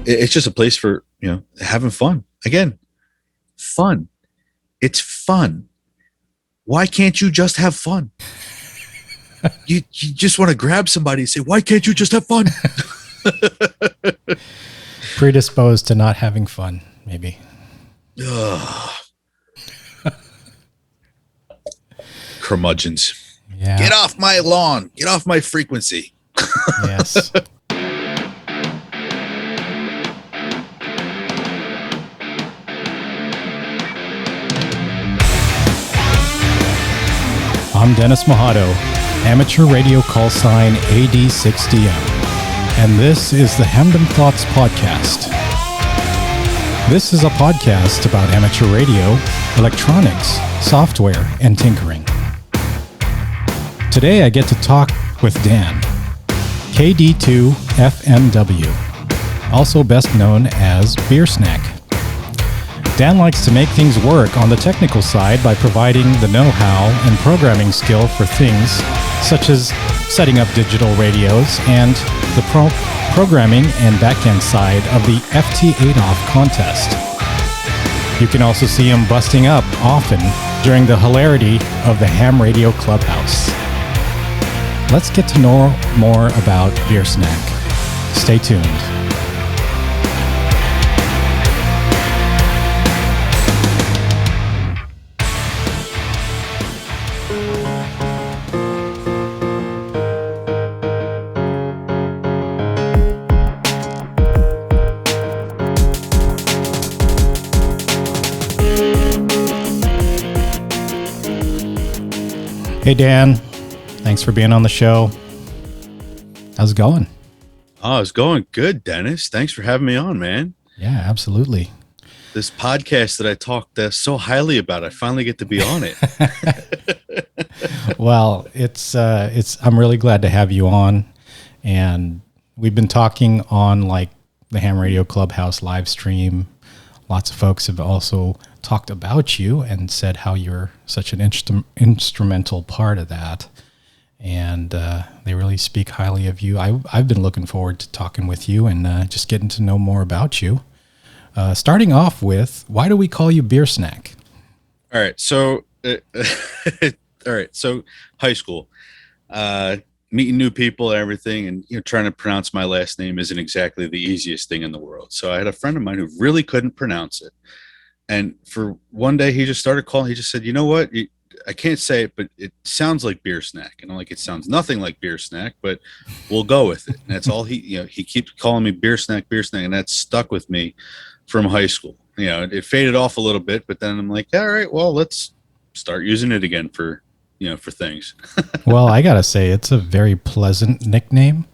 it's just a place for, having fun. Again, fun. It's fun. Why can't you just have fun? You just want to grab somebody and say, why can't you just have fun? Predisposed to not having fun, maybe. Curmudgeons. Yeah. Get off my lawn. Get off my frequency. Yes. I'm Dennis Mojado, amateur radio call sign AD6DM, and this is the Hamden Thoughts Podcast. This is a podcast about amateur radio, electronics, software, and tinkering. Today I get to talk with Dan KD2FMW, also best known as Beersnack. Dan likes to make things work on the technical side by providing the know-how and programming skill for things such as setting up digital radios and the programming and backend side of the FT8OFF contest. You can also see him busting up often during the hilarity of the Ham Radio Clubhouse. Let's get to know more about Beersnack. Stay tuned. Hey, Dan. Thanks for being on the show. How's it going? Oh, it's going good, Dennis. Thanks for having me on, man. Yeah, absolutely. This podcast that I talked so highly about, I finally get to be on it. Well, I'm really glad to have you on. And we've been talking on like the Ham Radio Clubhouse live stream. Lots of folks have also talked about you and said how you're such an instrumental part of that. And they really speak highly of you. I've been looking forward to talking with you and just getting to know more about you. Starting off with, why do we call you Beersnack? All right. So, high school, meeting new people and everything, and trying to pronounce my last name isn't exactly the easiest thing in the world. So I had a friend of mine who really couldn't pronounce it. And for one day, he just started calling. He just said, you know what? I can't say it, but it sounds like Beersnack. And I'm like, it sounds nothing like Beersnack, but we'll go with it. And that's all he keeps calling me Beersnack. And that's stuck with me from high school. It faded off a little bit, but then I'm like, all right, well, let's start using it again for things. Well, I got to say, it's a very pleasant nickname.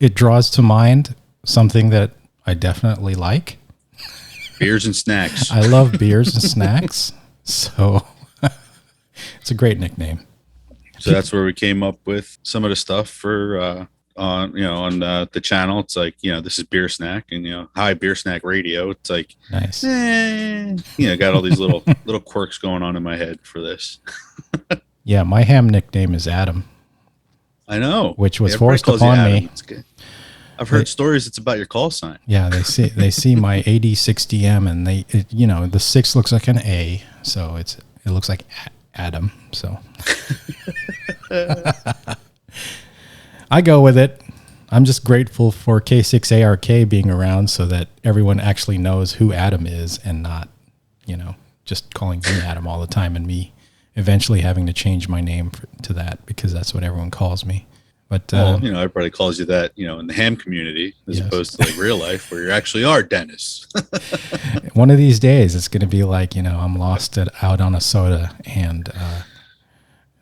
It draws to mind something that I definitely like. Beers and snacks. I love beers and snacks. So it's a great nickname. So that's where we came up with some of the stuff for on the channel. It's like, this is Beersnack, and hi Beersnack Radio. It's like nice. Got all these little quirks going on in my head for this. Yeah, my ham nickname is Adam. I know, which was forced upon me. I've heard stories. It's about your call sign. Yeah, they see my AD6DM, and the 6 looks like an A, so it looks like Adam. So I go with it. I'm just grateful for K6ARK being around, so that everyone actually knows who Adam is, and not just calling me Adam all the time, and me eventually having to change my name to that because that's what everyone calls me. But everybody calls you that, in the ham community, as opposed to like real life where you actually are Dennis. One of these days, it's going to be like, I'm lost out on a soda, and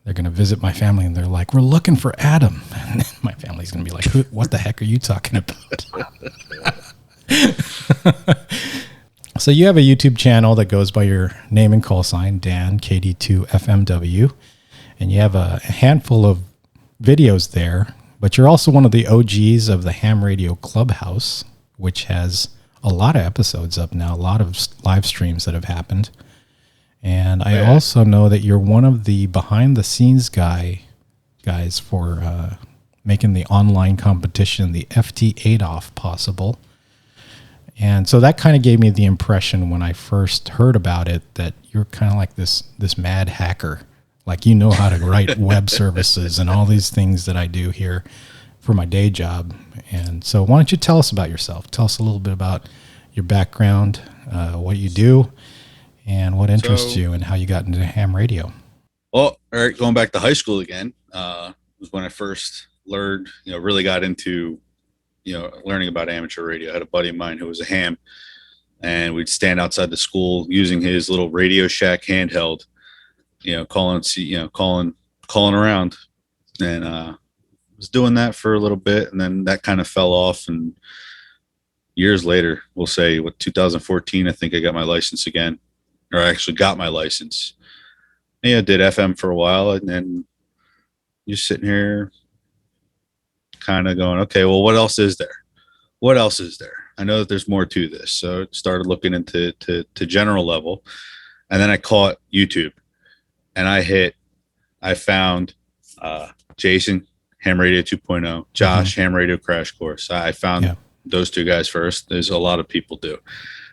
they're going to visit my family, and they're like, we're looking for Adam. And my family's going to be like, what the heck are you talking about? So you have a YouTube channel that goes by your name and call sign, Dan KD2FMW, and you have a handful of videos there, but you're also one of the OGs of the Ham Radio Clubhouse, which has a lot of episodes up now, a lot of live streams that have happened. And I also know that you're one of the behind the scenes guys for making the online competition, the FT8OFF, possible. And so that kind of gave me the impression when I first heard about it that you're kind of like this mad hacker. Like, you know how to write web services and all these things that I do here for my day job. And so why don't you tell us about yourself? Tell us a little bit about your background, what you do, and what interests you, and how you got into ham radio. Well, all right, going back to high school again, was when I first learned, really got into, learning about amateur radio. I had a buddy of mine who was a ham, and we'd stand outside the school using his little Radio Shack handheld, calling around, and was doing that for a little bit, and then that kind of fell off. And years later, we'll say 2014, I think I got my license again, or I actually got my license. Yeah, did FM for a while, and then you're sitting here kind of going, okay, well, what else is there? What else is there? I know that there's more to this. So I started looking into to general level, and then I caught YouTube, and I found Jason, Ham Radio 2.0, Josh, Ham Radio Crash Course. I found those two guys first. There's a lot of people do.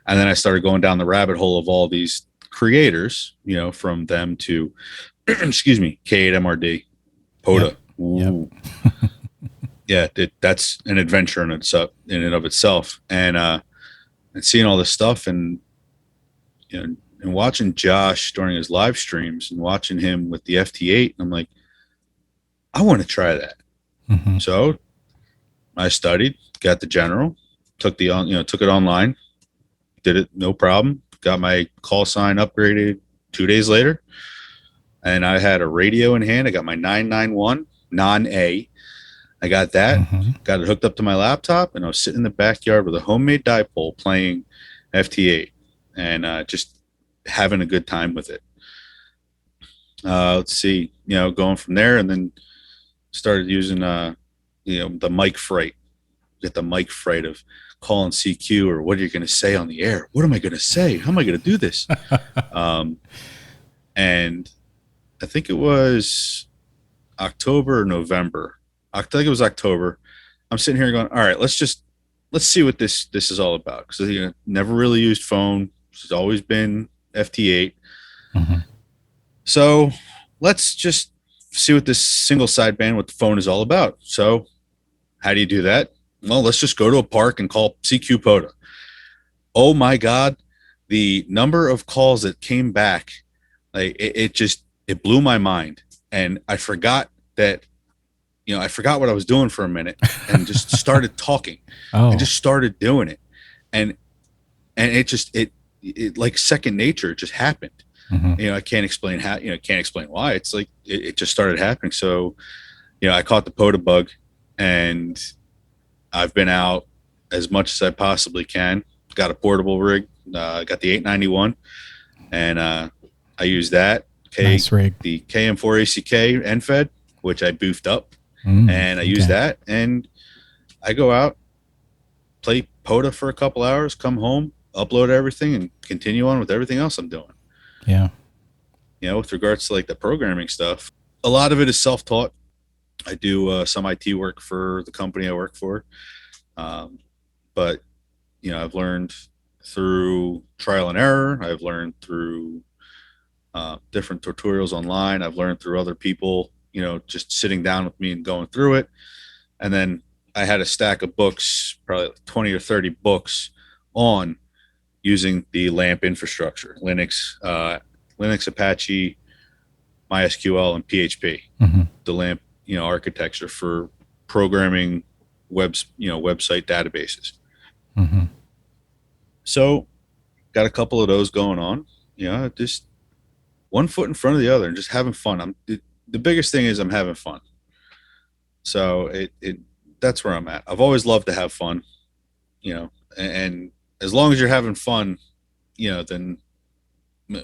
And then I started going down the rabbit hole of all these creators, from them to, excuse me, K8MRD, POTA. Yep. Yeah, that's an adventure in and of itself. And seeing all this stuff, and and watching Josh during his live streams, and watching him with the FT8, I'm like, I want to try that. Mm-hmm. So I studied, got the general, took it online, did it no problem. Got my call sign upgraded 2 days later, and I had a radio in hand. I got my 991 non-A. I got that, got it hooked up to my laptop, and I was sitting in the backyard with a homemade dipole playing FT8, and just having a good time with it. Let's see, going from there, and then started using, the mic fright. Get the mic fright of calling CQ, or what are you going to say on the air? What am I going to say? How am I going to do this? And I think it was October or November. I think it was October. I'm sitting here going, all right, let's see what this is all about. Because never really used phone. It's always been FT8. Mm-hmm. So let's just see what this single sideband with the phone is all about. So how do you do that? Well, let's just go to a park and call CQ POTA. Oh my God, the number of calls that came back, like it blew my mind. And I forgot that, I forgot what I was doing for a minute, and just started talking. And just started doing it. And it like second nature, it just happened. Mm-hmm. I can't explain how, can't explain why. It's like, it just started happening. So, I caught the POTA bug, and I've been out as much as I possibly can. Got a portable rig. Got the 891, and I use that. Nice rig. The KM4ACK NFED, which I boofed up, and I use that. And I go out, play POTA for a couple hours, come home, upload everything, and continue on with everything else I'm doing. Yeah. With regards to like the programming stuff, a lot of it is self-taught. I do some IT work for the company I work for. But, I've learned through trial and error. I've learned through different tutorials online. I've learned through other people, just sitting down with me and going through it. And then I had a stack of books, probably 20 or 30 books on using the LAMP infrastructure, Linux, Apache, MySQL, and PHP. Mm-hmm. The LAMP, architecture for programming website databases. Mm-hmm. So got a couple of those going on, just one foot in front of the other and just having fun. The biggest thing is I'm having fun. So that's where I'm at. I've always loved to have fun, and as long as you're having fun, then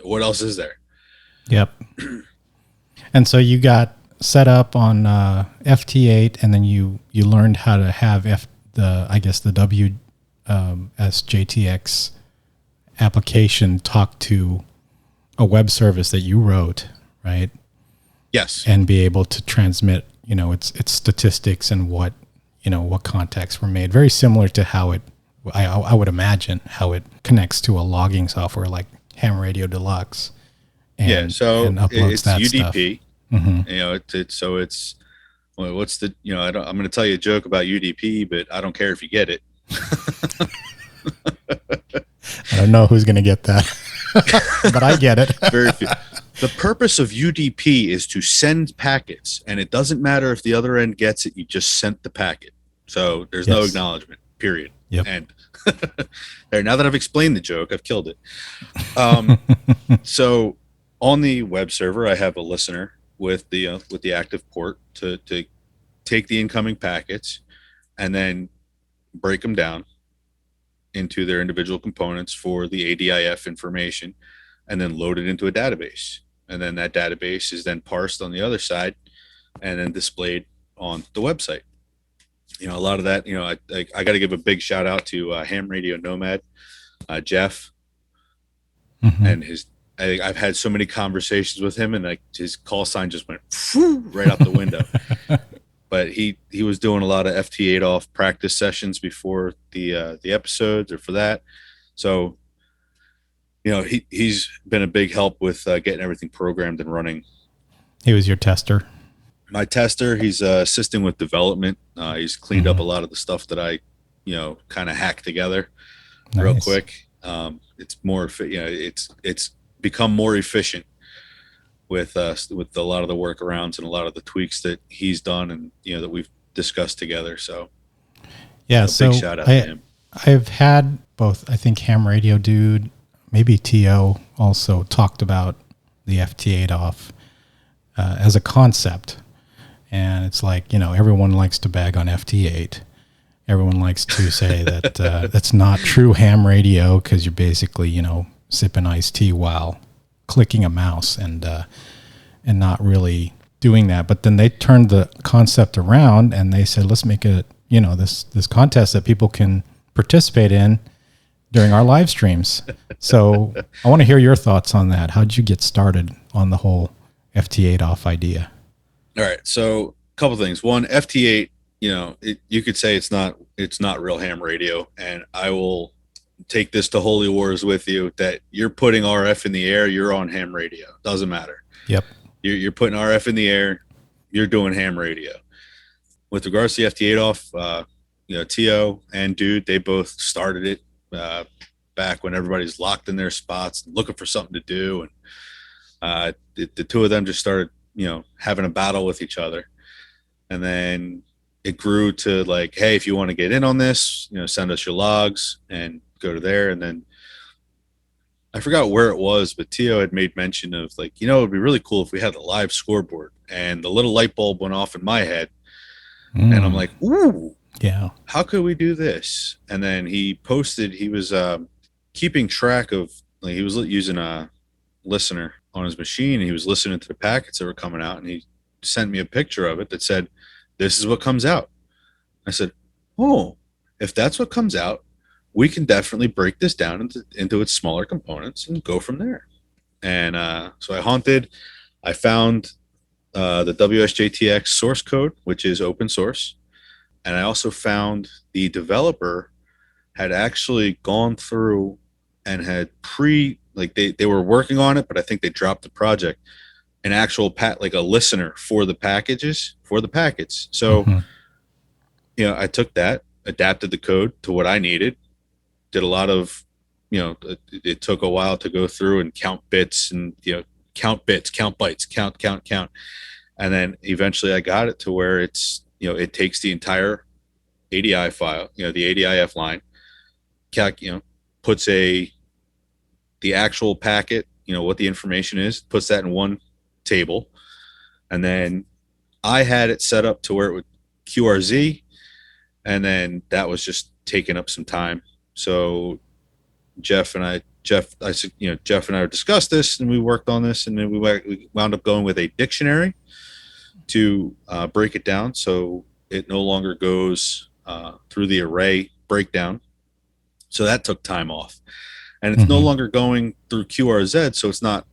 what else is there? Yep. And so you got set up on FT8, and then you learned how to have the WSJTX application talk to a web service that you wrote, right? Yes. And be able to transmit, its statistics and what contacts were made. Very similar to how it I would imagine how it connects to a logging software like Ham Radio Deluxe. And, so and uploads it's that UDP. stuff. Mm-hmm. You know, it's well, what's the I'm going to tell you a joke about UDP, but I don't care if you get it. I don't know who's going to get that, but I get it. Very few. The purpose of UDP is to send packets, and it doesn't matter if the other end gets it. You just sent the packet, so there's no acknowledgement. Period. Yep. And there. Now that I've explained the joke, I've killed it. So on the web server, I have a listener with the active port to take the incoming packets and then break them down into their individual components for the ADIF information, and then load it into a database. And then that database is then parsed on the other side and then displayed on the website. A lot of that, I got to give a big shout out to Ham Radio Nomad, Jeff, and I've had so many conversations with him, and his call sign just went right out the window. But he was doing a lot of FT8 off practice sessions before the episodes or for that. So, he's been a big help with getting everything programmed and running. He was your tester? My tester. He's assisting with development. He's cleaned up a lot of the stuff that I, kind of hacked together real quick. It's more, it's become more efficient with a lot of the workarounds and a lot of the tweaks that he's done and that we've discussed together. So yeah, big shout out to him. I've had both, I think Ham Radio Dude, maybe TO also talked about the FT8 off as a concept. And it's like, everyone likes to bag on FT8. Everyone likes to say that that's not true ham radio because you're basically, sipping iced tea while clicking a mouse and not really doing that. But then they turned the concept around and they said, let's make it, this contest that people can participate in during our live streams. So I want to hear your thoughts on that. How'd you get started on the whole FT8 off idea? All right. So a couple things. One, FT8, you could say it's not real ham radio, and I will take this to holy wars with you that you're putting RF in the air, you're on ham radio. Doesn't matter. Yep. You're putting RF in the air, you're doing ham radio. With regards to the FT8 off, TO and Dude, they both started it back when everybody's locked in their spots looking for something to do. And the two of them just started, having a battle with each other. And then it grew to like, hey, if you want to get in on this, send us your logs and go to there. And then I forgot where it was, but Tio had made mention of like, it'd be really cool if we had a live scoreboard. And the little light bulb went off in my head. And I'm like, ooh, yeah, how could we do this? And then he posted, he was keeping track of, like, he was using a listener on his machine, and he was listening to the packets that were coming out, and he sent me a picture of it that said, this is what comes out. I said, oh, if that's what comes out, we can definitely break this down into its smaller components and go from there. And so I hunted. I found the WSJTX source code, which is open source. And I also found the developer had actually gone through and had they were working on it, but I think they dropped the project, an actual like a listener for the packets. So, I took that, adapted the code to what I needed, did a lot of, it took a while to go through and count bits and, count bits, count bytes, count. And then eventually I got it to where it's, it takes the entire ADI file, the ADIF line, puts the actual packet, what the information is, puts that in one table. And then I had it set up to where it would QRZ. And then that was just taking up some time. So Jeff and I discussed this, and we worked on this, and then we wound up going with a dictionary to break it down. So it no longer goes through the array breakdown. So that took time off, and it's no longer going through QRZ. So it's not,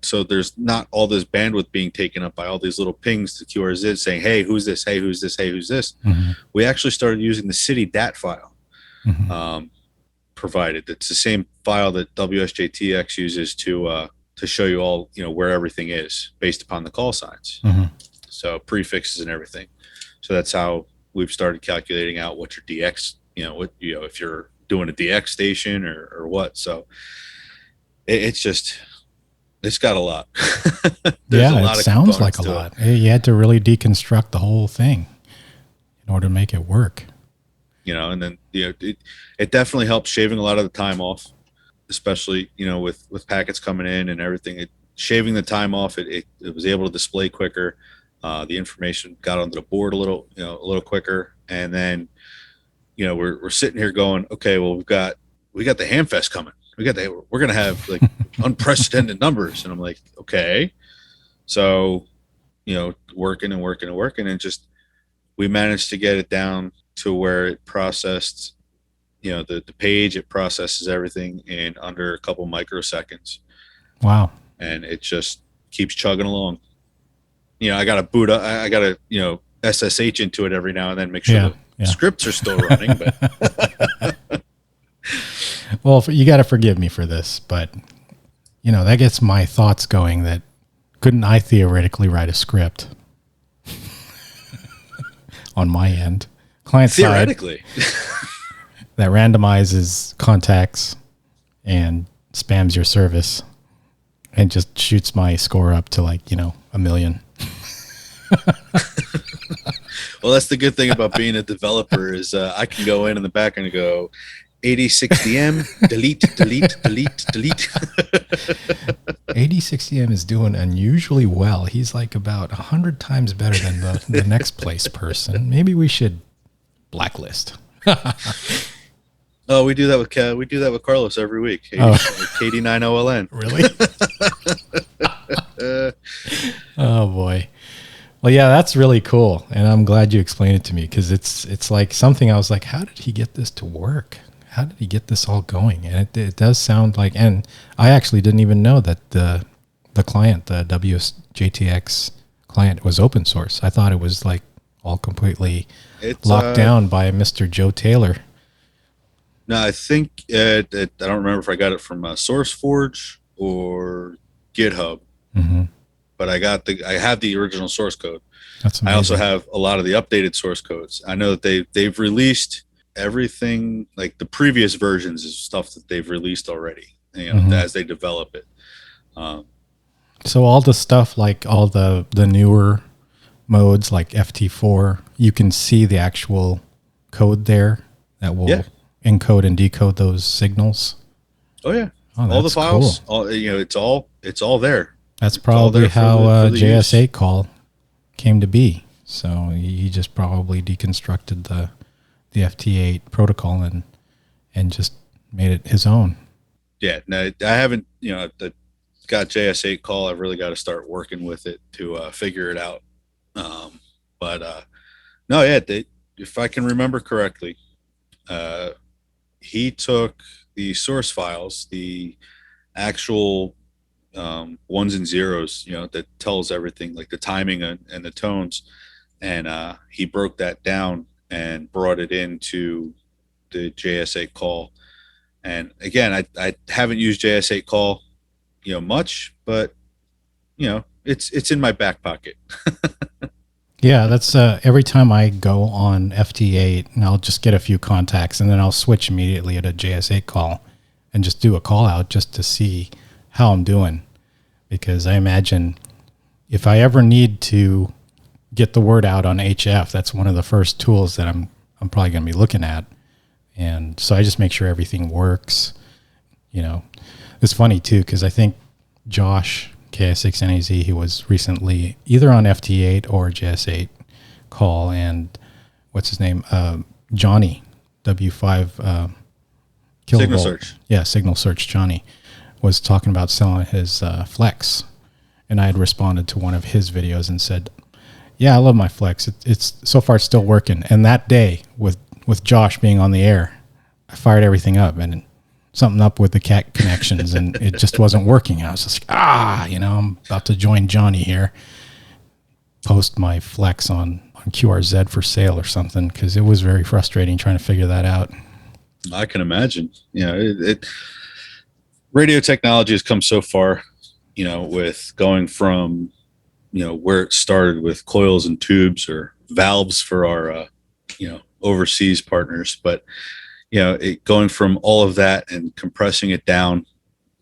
so there's not all this bandwidth being taken up by all these little pings to QRZ saying, hey, who's this? Hey, who's this? Hey, who's this? We actually started using the city DAT file. provided. It's the same file that WSJTX uses to show you all, where everything is based upon the call signs. So prefixes and everything. So that's how we've started calculating out what your DX, if you're doing a DX station or what. So it's got a lot. It sounds like a lot. You had to really deconstruct the whole thing in order to make it work. And then, it definitely helps shaving a lot of the time off, especially, with packets coming in and everything. Shaving the time off, it was able to display quicker. The information got onto the board a little quicker. And then, we're sitting here going, okay, well, we got the Hamfest coming. We're going to have like unprecedented numbers. And I'm like, okay. So, working and just, we managed to get it down to where it processed, the page, it processes everything in under a couple microseconds. Wow. And it just keeps chugging along. I got to boot up, I got to, SSH into it every now and then, make sure the scripts are still running. But well, you got to forgive me for this, but that gets my thoughts going that couldn't I theoretically write a script on my end, client theoretically side, that randomizes contacts and spams your service and just shoots my score up to like, 1 million. Well, that's the good thing about being a developer is I can go in the back and go 8060M, delete. 8060M is doing unusually well. He's like about 100 times better than the next place person. Maybe we should blacklist. Oh, we do that with Carlos every week. KD9OLN. Really? Oh boy. Well, yeah, that's really cool, and I'm glad you explained it to me because it's like something I was like, how did he get this to work? How did he get this all going? And it does sound like, and I actually didn't even know that the client, the WSJTX client, was open source. I thought it was like all completely locked down by Mr. Joe Taylor. No, I think I don't remember if I got it from SourceForge or GitHub. Mm-hmm. But I have the original source code. That's amazing. I also have a lot of the updated source codes. I know that they've released everything, like the previous versions is stuff that they've released already, as they develop it. So all the stuff, like all the newer modes like FT4, you can see the actual code there that will encode and decode those signals. Oh yeah. Oh, all the files, cool. It's all there. That's probably how JS8 call came to be. So he just probably deconstructed the FT8 protocol and just made it his own. Yeah, no, I haven't, got JS8 call. I've really got to start working with it to figure it out. If I can remember correctly, he took the source files, the actual ones and zeros, that tells everything, like the timing and the tones, and he broke that down and brought it into the JS8 call. And again, I haven't used JS8 call much, but it's in my back pocket. Yeah, that's every time I go on FT8 and I'll just get a few contacts and then I'll switch immediately at a JS8 call and just do a call out just to see how I'm doing, because I imagine if I ever need to get the word out on HF, that's one of the first tools that I'm probably going to be looking at. And so I just make sure everything works. It's funny too, because I think Josh KS6NAZ, he was recently either on FT8 or JS8 call, and what's his name? Johnny W5 kilovolt. Signal Search. Yeah, Signal Search Johnny was talking about selling his Flex, and I had responded to one of his videos and said, yeah, I love my Flex. It's so far it's still working. And that day with Josh being on the air, I fired everything up and something up with the cat connections and it just wasn't working. I was just like, I'm about to join Johnny here, post my Flex on QRZ for sale or something, because it was very frustrating trying to figure that out. I can imagine. Radio technology has come so far, with going from, where it started with coils and tubes or valves for our, overseas partners. But, going from all of that and compressing it down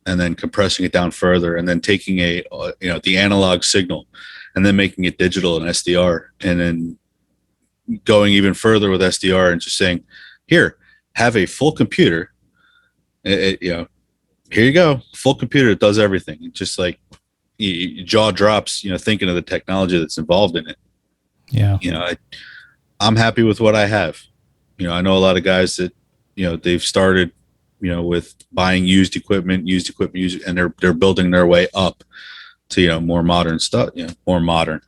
and then compressing it down further and then taking the analog signal and then making it digital and SDR and then going even further with SDR and just saying, here, have a full computer. Here you go, full computer that does everything. It's just like your jaw drops, thinking of the technology that's involved in it. Yeah. I'm happy with what I have. I know a lot of guys that, they've started, with buying used equipment, and they're building their way up to, more modern stuff, more modern,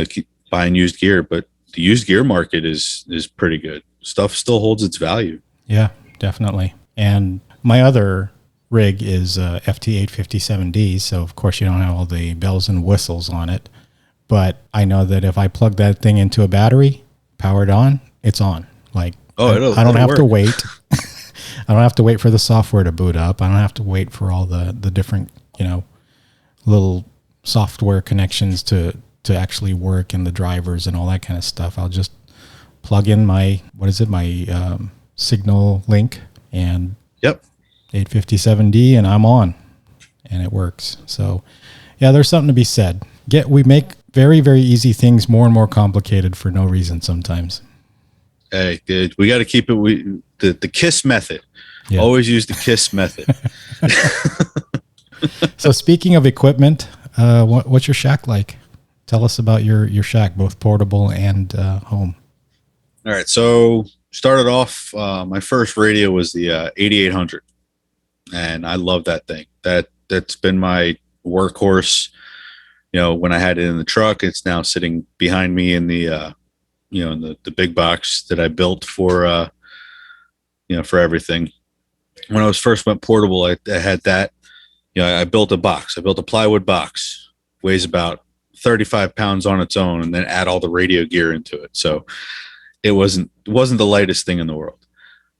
keep buying used gear, but the used gear market is pretty good. Stuff still holds its value. Yeah, definitely. And my other rig is FT857D, so of course you don't have all the bells and whistles on it. But I know that if I plug that thing into a battery, powered on, it's on. Like, I don't have to wait. I don't have to wait for the software to boot up. I don't have to wait for all the different, little software connections to actually work and the drivers and all that kind of stuff. I'll just plug in my signal link and 857D and I'm on and it works. So yeah, there's something to be said. We make very, very easy things more and more complicated for no reason sometimes. Hey, dude, we got to keep it. The KISS method. Yeah. Always use the KISS method. So speaking of equipment, what's your shack like? Tell us about your shack, both portable and home. All right. So started off, my first radio was the 8800, and I love that thing. That's been my workhorse. When I had it in the truck, it's now sitting behind me in the in the big box that I built for for everything. When I was first went portable, I had that. I built a box. I built a plywood box, weighs about 35 pounds on its own, and then add all the radio gear into it. So it wasn't the lightest thing in the world.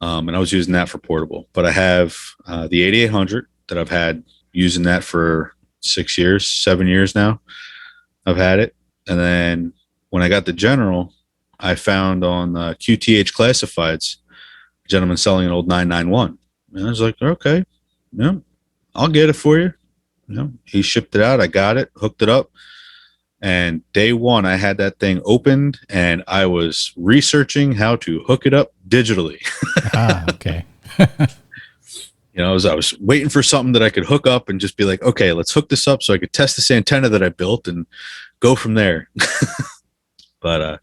And I was using that for portable. But I have the 8800 that I've had using that for 7 years now. I've had it. And then when I got the General, I found on QTH Classifieds, a gentleman selling an old 991. And I was like, okay, I'll get it for you. He shipped it out. I got it, hooked it up. And day one, I had that thing opened and I was researching how to hook it up digitally. Okay. I was waiting for something that I could hook up and just be like, okay, let's hook this up so I could test this antenna that I built and go from there. But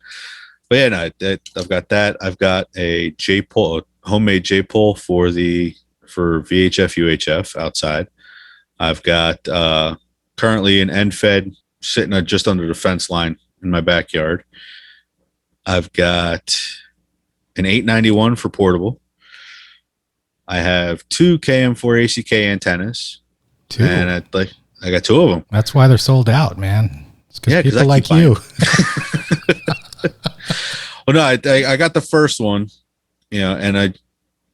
yeah, no, I've got that. I've got a J-pole, homemade J-pole for VHF UHF outside. I've got currently an end fed sitting just under the fence line in my backyard. I've got an 891 for portable. I have 2 KM4 ACK antennas. 2? And I got 2 of them. That's why they're sold out, man. It's because people like you. Well, no, I got the first one, and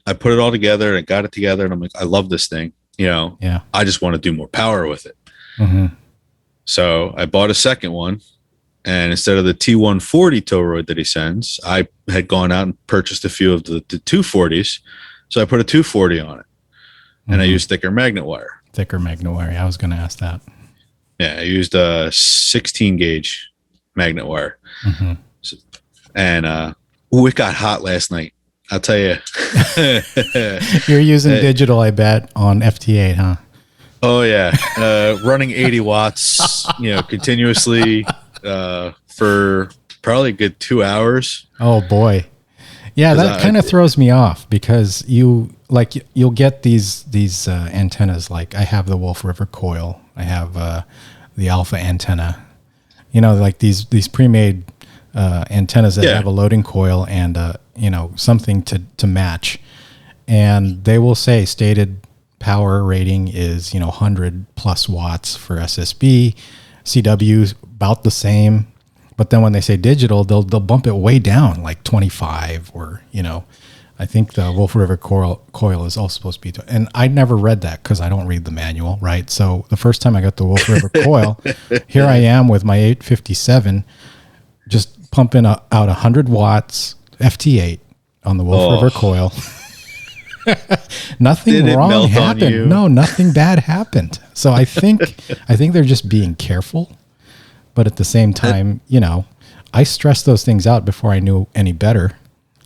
I put it all together and I got it together and I'm like, I love this thing. Yeah. I just want to do more power with it. Mm-hmm. So I bought a second one, and instead of the T140 toroid that he sends, I had gone out and purchased a few of the 240s. So I put a 240 on it, and I used thicker magnet wire. I was going to ask that. Yeah, I used a 16 gauge magnet wire. Mm-hmm. So, and it got hot last night. I'll tell you. You're using digital, I bet, on FT8, huh? Oh yeah, running 80 watts, continuously for probably a good 2 hours. Oh boy, yeah, that kind of throws me off because you'll get these antennas. Like I have the Wolf River coil, I have the Alpha antenna. Like these pre-made antennas that have a loading coil and something to match, and they will say stated power rating is 100 plus watts for SSB. CW about the same, but then when they say digital, they'll bump it way down, like 25 or I think the Wolf River coil is also supposed to be, and I never read that because I don't read the manual, right? So the first time I got the Wolf River coil, here I am with my 857, just pumping out 100 watts FT8 on the Wolf River coil. Nothing wrong happened. No, nothing bad happened. So I think they're just being careful, but at the same time, I stressed those things out before I knew any better.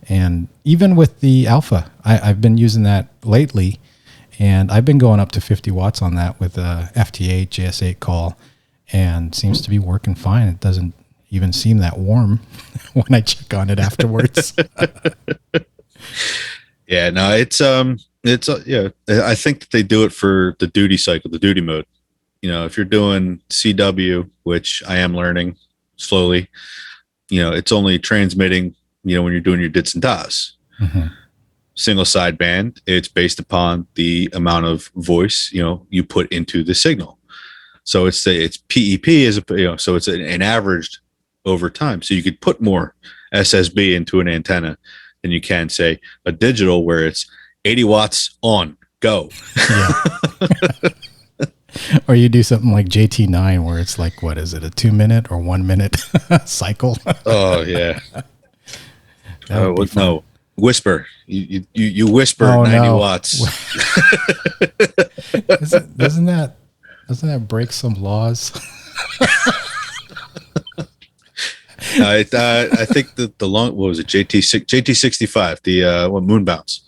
And even with the Alpha, I've been using that lately, and I've been going up to 50 watts on that with a FT8 JS8 call, and seems to be working fine. It doesn't even seem that warm when I check on it afterwards. Yeah, no, it's I think that they do it for the duty cycle, the duty mode. If you're doing CW, which I am learning slowly, it's only transmitting, when you're doing your dits and das. Mm-hmm. Single sideband, it's based upon the amount of voice, you put into the signal. So it's PEP so it's an averaged over time. So you could put more SSB into an antenna than you can, say, a digital where it's 80 watts on, go. Yeah. Or you do something like JT9 where it's like, what is it, a 2-minute or 1 minute cycle? Oh, yeah. No, whisper. You whisper 90 watts. Doesn't that break some laws? I think that the long, what was it, JT65, the moon bounce.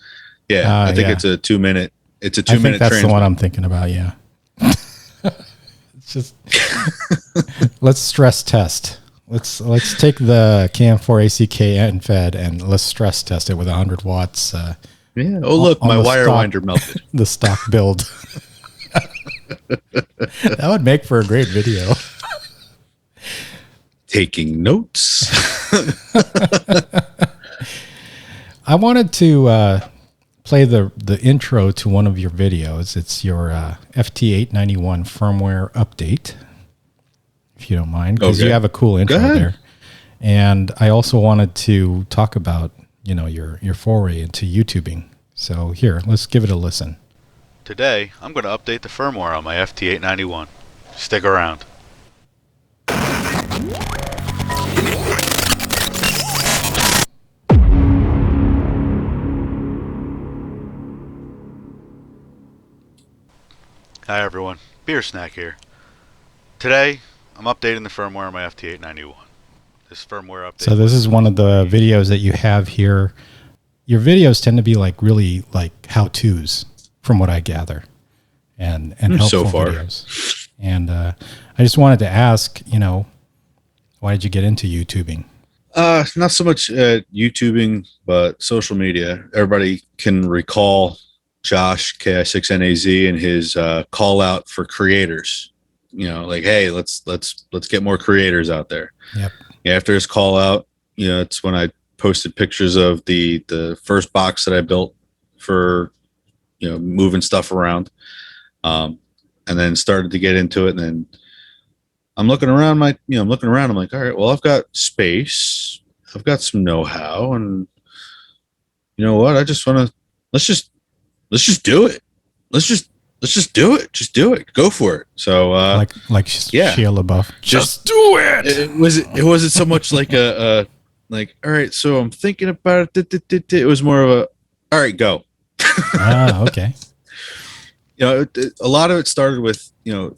Yeah, I think it's a 2 minute. It's a 2 minute. That's the one I'm thinking about. Yeah. It's just let's stress test. Let's take the CAM4 ACKN fed and let's stress test it with 100 watts. Yeah. Oh, look, my wire winder melted. The stock build. That would make for a great video. Taking notes. I wanted to play the intro to one of your videos. It's your FT891 firmware update, if you don't mind, because you have a cool intro there. And I also wanted to talk about, your foray into YouTubing. So here, let's give it a listen. Today, I'm going to update the firmware on my FT891. Stick around. Hi everyone, Beersnack here. Today, I'm updating the firmware on my FT891. This firmware update. So this is one of the videos that you have here. Your videos tend to be really how-tos, from what I gather, and helpful so far. Videos. And I just wanted to ask, why did you get into YouTubing? Not so much YouTubing, but social media. Everybody can recall Josh KI6NAZ and his call out for creators. Hey, let's get more creators out there. Yep. After his call out, it's when I posted pictures of the first box that I built for moving stuff around, and then started to get into it. And then I'm looking around. I'm looking around. I'm like, all right, well, I've got space. I've got some know-how, and you know what? I just want to let's just do it. Let's just do it. Just do it. Go for it. So Shia LaBeouf. Just do it. It wasn't so much like all right, so I'm thinking about it. It was more of a, all right, go. Okay. A lot of it started with, you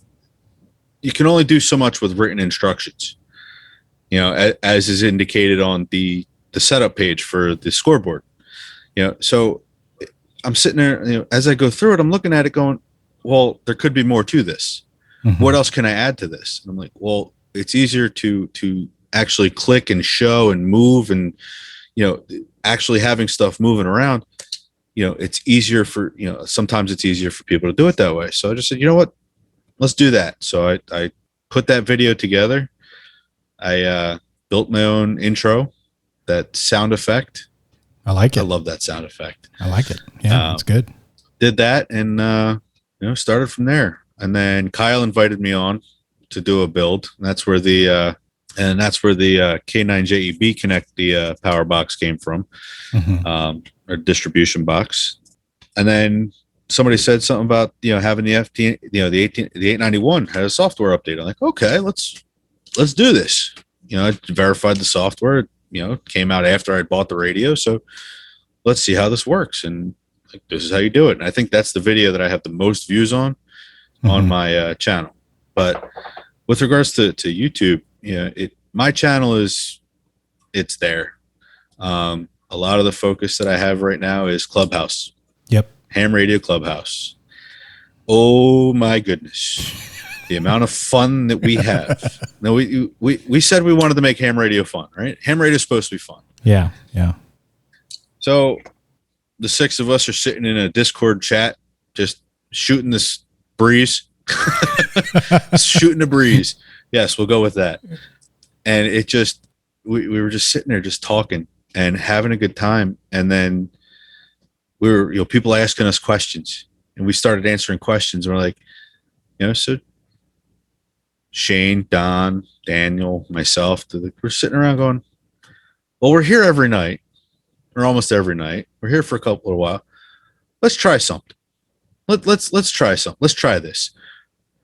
can only do so much with written instructions, as is indicated on the setup page for the scoreboard. So I'm sitting there, as I go through it, I'm looking at it going, well, there could be more to this. Mm-hmm. What else can I add to this? And I'm like, well, it's easier to actually click and show and move, and, actually having stuff moving around, it's easier for, sometimes it's easier for people to do it that way. So I just said, you know what, let's do that. So I put that video together. I built my own intro, that sound effect. I like it. I love that sound effect. I like it. Yeah, it's good. Did that and, started from there. And then Kyle invited me on to do a build. And that's where the and that's where the K9JEB Connect, the power box, came from, or distribution box. And then somebody said something about having the FT, the 891 had a software update. I'm like, okay, let's do this. I verified the software. Came out after I bought the radio, so let's see how this works. And like, this is how you do it. And I think that's the video that I have the most views on my channel. But with regards to YouTube, my channel it's there. A lot of the focus that I have right now is Clubhouse. Yep. Ham Radio Clubhouse. Oh my goodness. The amount of fun that we have. No, we said we wanted to make ham radio fun, right? Ham radio is supposed to be fun. Yeah. So the six of us are sitting in a Discord chat, just shooting this breeze. Shooting the breeze. Yes, we'll go with that. And it just, we were just sitting there just talking and having a good time. And then we were, people asking us questions, and we started answering questions. And we're like, so Shane, Don, Daniel, myself, we're sitting around going, well, we're here every night, or almost every night. We're here for a couple of while. Let's try something. Let's try something. Let's try this.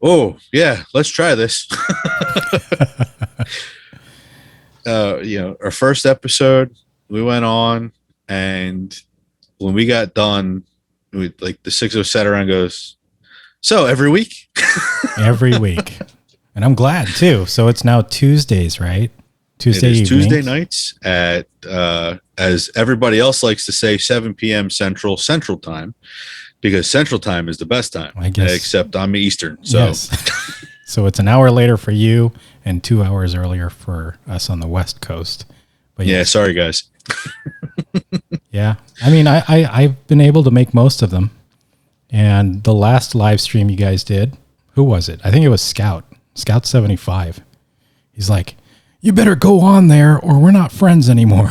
Oh yeah, let's try this. Our first episode, we went on, and when we got done, the six of us sat around and goes, so every week? Every week. And I'm glad too. So it's now Tuesdays, right? Tuesday nights at, as everybody else likes to say, 7 p.m. Central Time, because Central Time is the best time, I guess. Except I'm Eastern. So, yes. So it's an hour later for you and 2 hours earlier for us on the West Coast. But yeah, sorry guys. Yeah. I mean, I've been able to make most of them. And the last live stream you guys did, who was it? I think it was Scout 75. He's like, you better go on there or we're not friends anymore.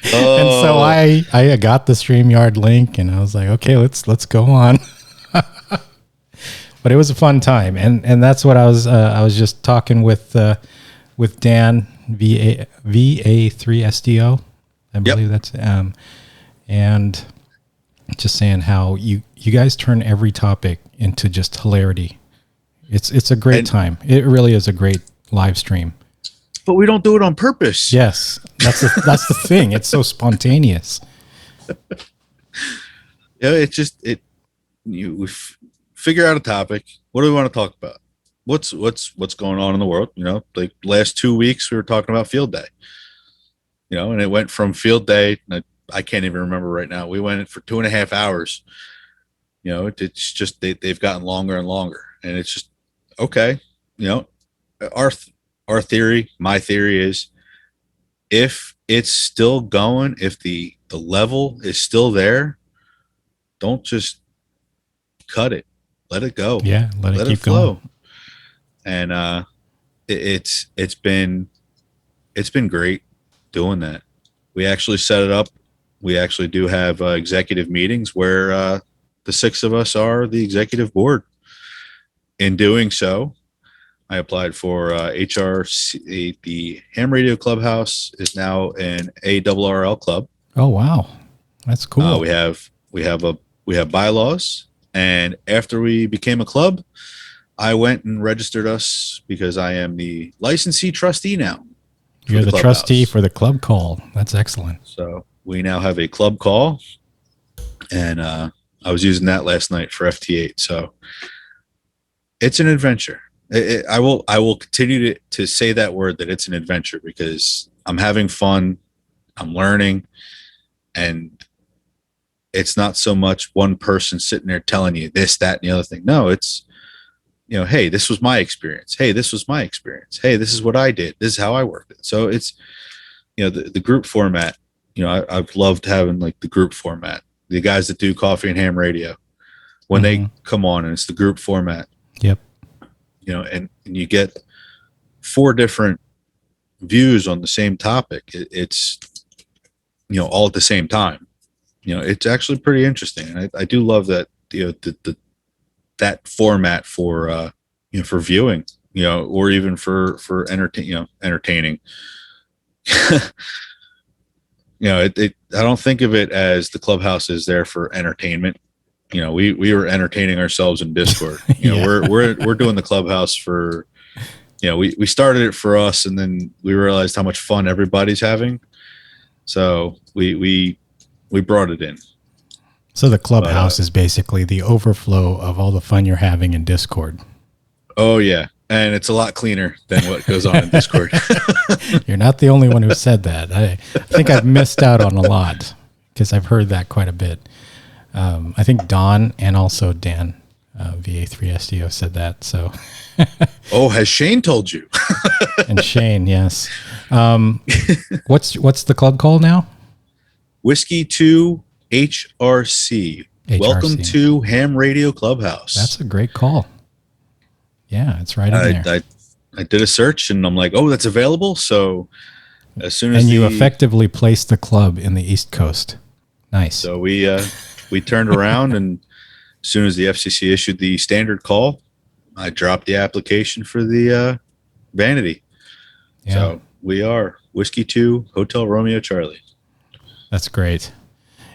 And so I got the StreamYard link, and I was like, okay, let's go on. But it was a fun time, and that's what I was just talking with Dan VA3SDO, I believe. Yep. That's and just saying how you guys turn every topic into just hilarity. It's a great time. It really is a great live stream. But we don't do it on purpose. Yes, that's the thing. It's so spontaneous. Yeah, it's just we figure out a topic. What do we want to talk about? What's going on in the world? Like last 2 weeks we were talking about field day. And it went from field day. I can't even remember right now. We went for 2.5 hours. It's just they've gotten longer and longer, and it's just okay. Our theory, my theory is, if it's still going, if the level is still there, don't just cut it. Let it go. Yeah, let it keep flow. Going. And it's been great doing that. We actually set it up. We actually do have executive meetings where the six of us are the executive board. In doing so, I applied for HRC. The Ham Radio Clubhouse is now an ARRL club. Oh wow, that's cool. We have bylaws, and after we became a club, I went and registered us because I am the licensee trustee now. You're the trustee for the club call. That's excellent. So we now have a club call, and I was using that last night for FT8. So it's an adventure. I will continue to say that word, that it's an adventure, because I'm having fun, I'm learning, and it's not so much one person sitting there telling you this, that, and the other thing. No, it's, hey, this was my experience. Hey, this was my experience. Hey, this is what I did. This is how I worked it. So it's, the group format, I've loved having like the group format, the guys that do Coffee and Ham Radio, when they come on and it's the group format. Yep. And you get 4 different views on the same topic. It's, all at the same time. It's actually pretty interesting. And I do love that, that format for, for viewing. or even for entertaining. I don't think of it as the clubhouse is there for entertainment. We were entertaining ourselves in Discord. Yeah. We're doing the clubhouse for, we started it for us, and then we realized how much fun everybody's having. So we brought it in. So the clubhouse is basically the overflow of all the fun you're having in Discord. Oh yeah. And it's a lot cleaner than what goes on in Discord. You're not the only one who said that. I think I've missed out on a lot because I've heard that quite a bit. I think Don and also Dan, VA3SDO, said that. So, oh, has Shane told you? And Shane, yes. What's the club called now? Whiskey 2 HRC. Welcome to Ham Radio Clubhouse. That's a great call. Yeah, it's right in there. I did a search and I'm like, oh, that's available. So as soon as you effectively placed the club in the East Coast. Nice. So we turned around, and as soon as the FCC issued the standard call, I dropped the application for the vanity. Yeah. So we are Whiskey 2 Hotel Romeo Charlie. That's great.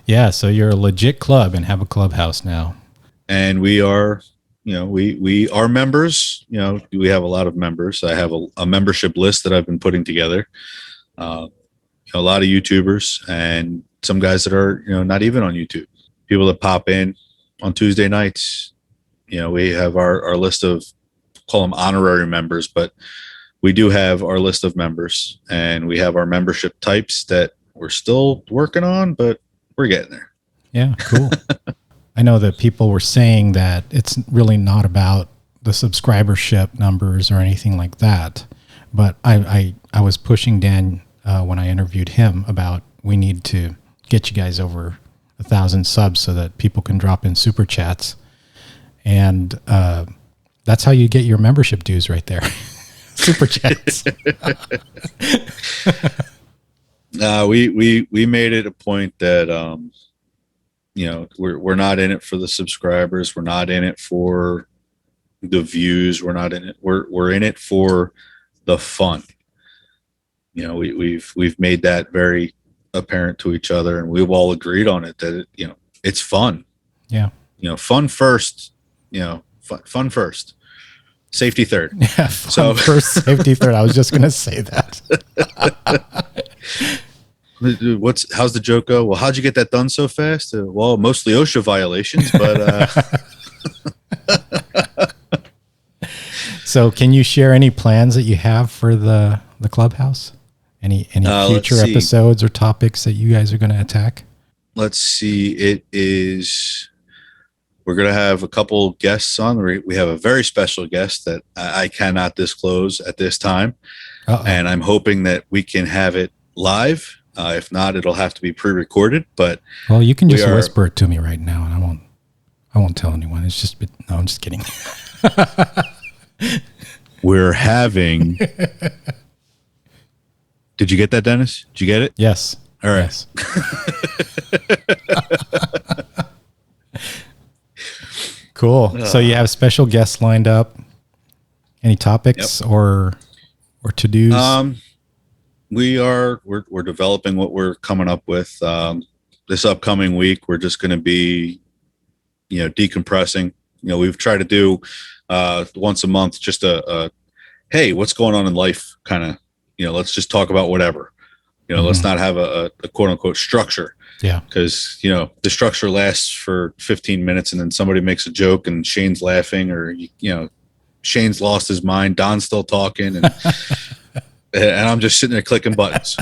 Yeah, so you're a legit club and have a clubhouse now. And we are. We are members. We have a lot of members. I have a membership list that I've been putting together. A lot of YouTubers and some guys that are, not even on YouTube. People that pop in on Tuesday nights. We have our list of, call them honorary members, but we do have our list of members, and we have our membership types that we're still working on, but we're getting there. Yeah, cool. I know that people were saying that it's really not about the subscribership numbers or anything like that. But I was pushing Dan when I interviewed him about we need to get you guys over 1,000 subs so that people can drop in super chats. And that's how you get your membership dues right there. Super chats. We made it a point that we're not in it for the subscribers. We're not in it for the views. We're not in it. We're in it for the fun. We've made that very apparent to each other, and we've all agreed on it that it's fun. Yeah. Fun first. Fun first. Safety third. Yeah. Fun first, safety third. I was just gonna say that. How's the joke go? Well, how'd you get that done so fast? Well, mostly OSHA violations, but So can you share any plans that you have for the clubhouse? Any future episodes or topics that you guys are going to attack? Let's see. We're going to have a couple guests on. We have a very special guest that I cannot disclose at this time. Uh-oh. And I'm hoping that we can have it live. If not, it'll have to be pre-recorded. But you can just whisper it to me right now, and I won't tell anyone. It's just no, I'm just kidding. We're having. Did you get that, Dennis? Did you get it? Yes. All right. Yes. Cool. So you have special guests lined up. Any topics or to-dos? We're developing what we're coming up with. This upcoming week, we're just going to be, decompressing. We've tried to do once a month, just a hey, what's going on in life? Kind of, let's just talk about whatever. Let's not have a quote unquote structure. Yeah. Because, the structure lasts for 15 minutes and then somebody makes a joke and Shane's laughing, or, Shane's lost his mind. Don's still talking. And I'm just sitting there clicking buttons.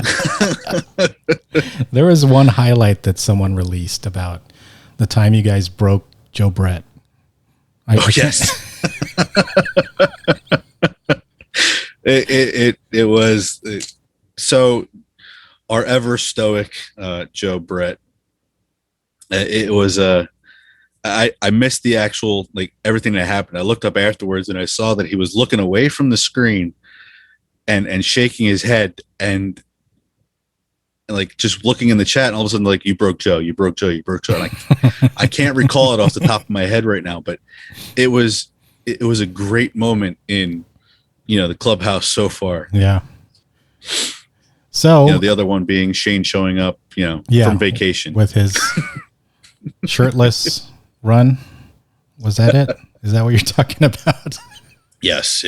There was one highlight that someone released about the time you guys broke Joe Brett. Yes. It was so our ever stoic Joe Brett. It was I missed the actual everything that happened. I looked up afterwards and I saw that he was looking away from the screen and shaking his head and just looking in the chat, and all of a sudden you broke Joe. And I can't recall it off the top of my head right now, but it was a great moment in the clubhouse so far. Yeah. So the other one being Shane showing up, from vacation with his shirtless run. Was that it? Is that what you're talking about? Yes.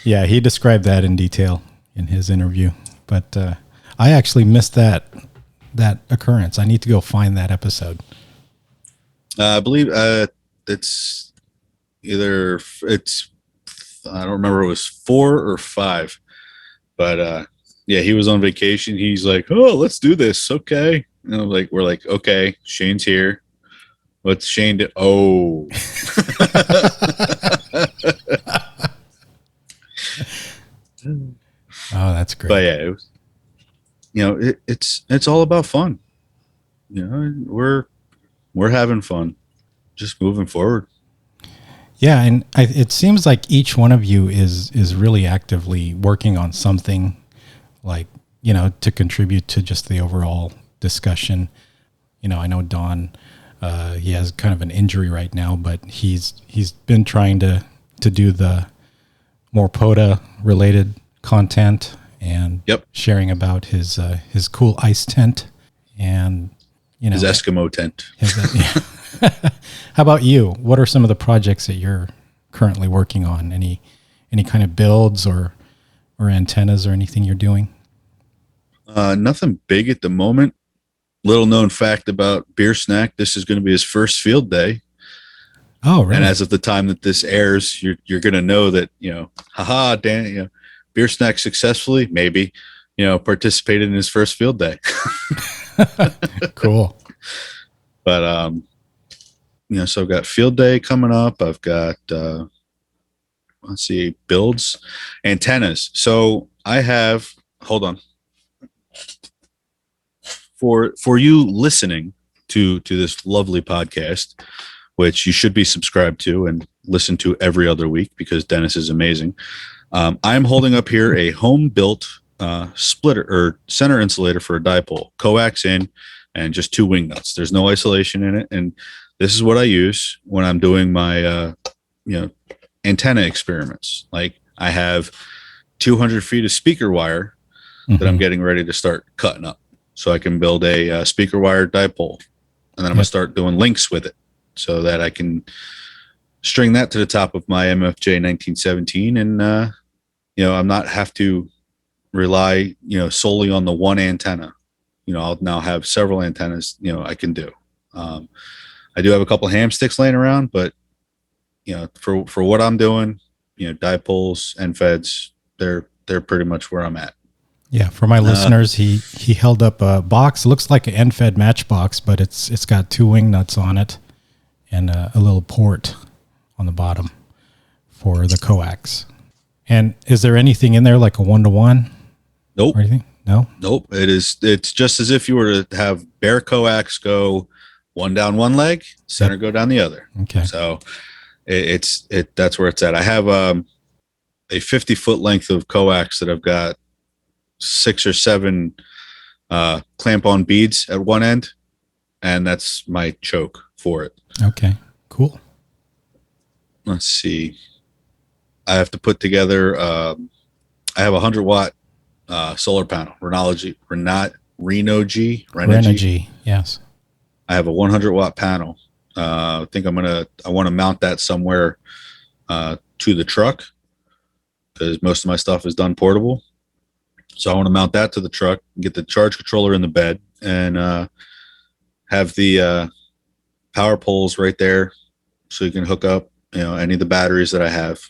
Yeah, he described that in detail in his interview, but I actually missed that occurrence. I need to go find that episode. I believe it's I don't remember if it was 4 or 5, but yeah, he was on vacation. He's like, "Oh, let's do this." Okay. And we're like, "Okay, Shane's here. What's Shane do?" Oh. Oh, that's great. But yeah, it was, it's all about fun. We're having fun, just moving forward. Yeah, and it seems like each one of you is really actively working on something, like, to contribute to just the overall discussion. I know Don, he has kind of an injury right now, but he's been trying to do the more POTA related content and sharing about his cool ice tent and his Eskimo tent. How about you? What are some of the projects that you're currently working on? Any kind of builds or antennas or anything you're doing? Nothing big at the moment. Little known fact about Beersnack: this is going to be his first field day. Oh, really? And as of the time that this airs, you're going to know that haha, Dan, Beersnack successfully participated in his first field day. Cool. But so I've got field day coming up. I've got builds, antennas. So I have, hold on, for you listening to this lovely podcast, which you should be subscribed to and listen to every other week because Dennis is amazing. I'm holding up here a home built splitter or center insulator for a dipole, coax in, and just 2 wing nuts. There's no isolation in it, and this is what I use when I'm doing my antenna experiments. Like, I have 200 feet of speaker wire that I'm getting ready to start cutting up, so I can build a speaker wire dipole, and then I'm gonna start doing links with it so that I can string that to the top of my MFJ 1917, and I'm not have to rely solely on the one antenna. I'll now have several antennas I can do. I do have a couple of ham sticks laying around, but for what I'm doing, dipoles and feds, they're pretty much where I'm at. Yeah, for my listeners, he held up a box. It looks like an end-fed matchbox, but it's got 2 wing nuts on it and a little port on the bottom for the coax. And is there anything in there like a 1-to-1? Nope. Or anything? No? Nope. It's just as if you were to have bare coax go one down one leg, center go down the other. Okay. So that's where it's at. I have a 50-foot length of coax that I've got 6 or 7 clamp-on beads at one end, and that's my choke for it. Okay, cool. Let's see. I have to put together. I have a 100-watt solar panel. Renogy. Yes. I have a 100-watt panel. I think I want to mount that somewhere to the truck because most of my stuff is done portable. So I want to mount that to the truck, get the charge controller in the bed, and have the power poles right there so you can hook up any of the batteries that I have.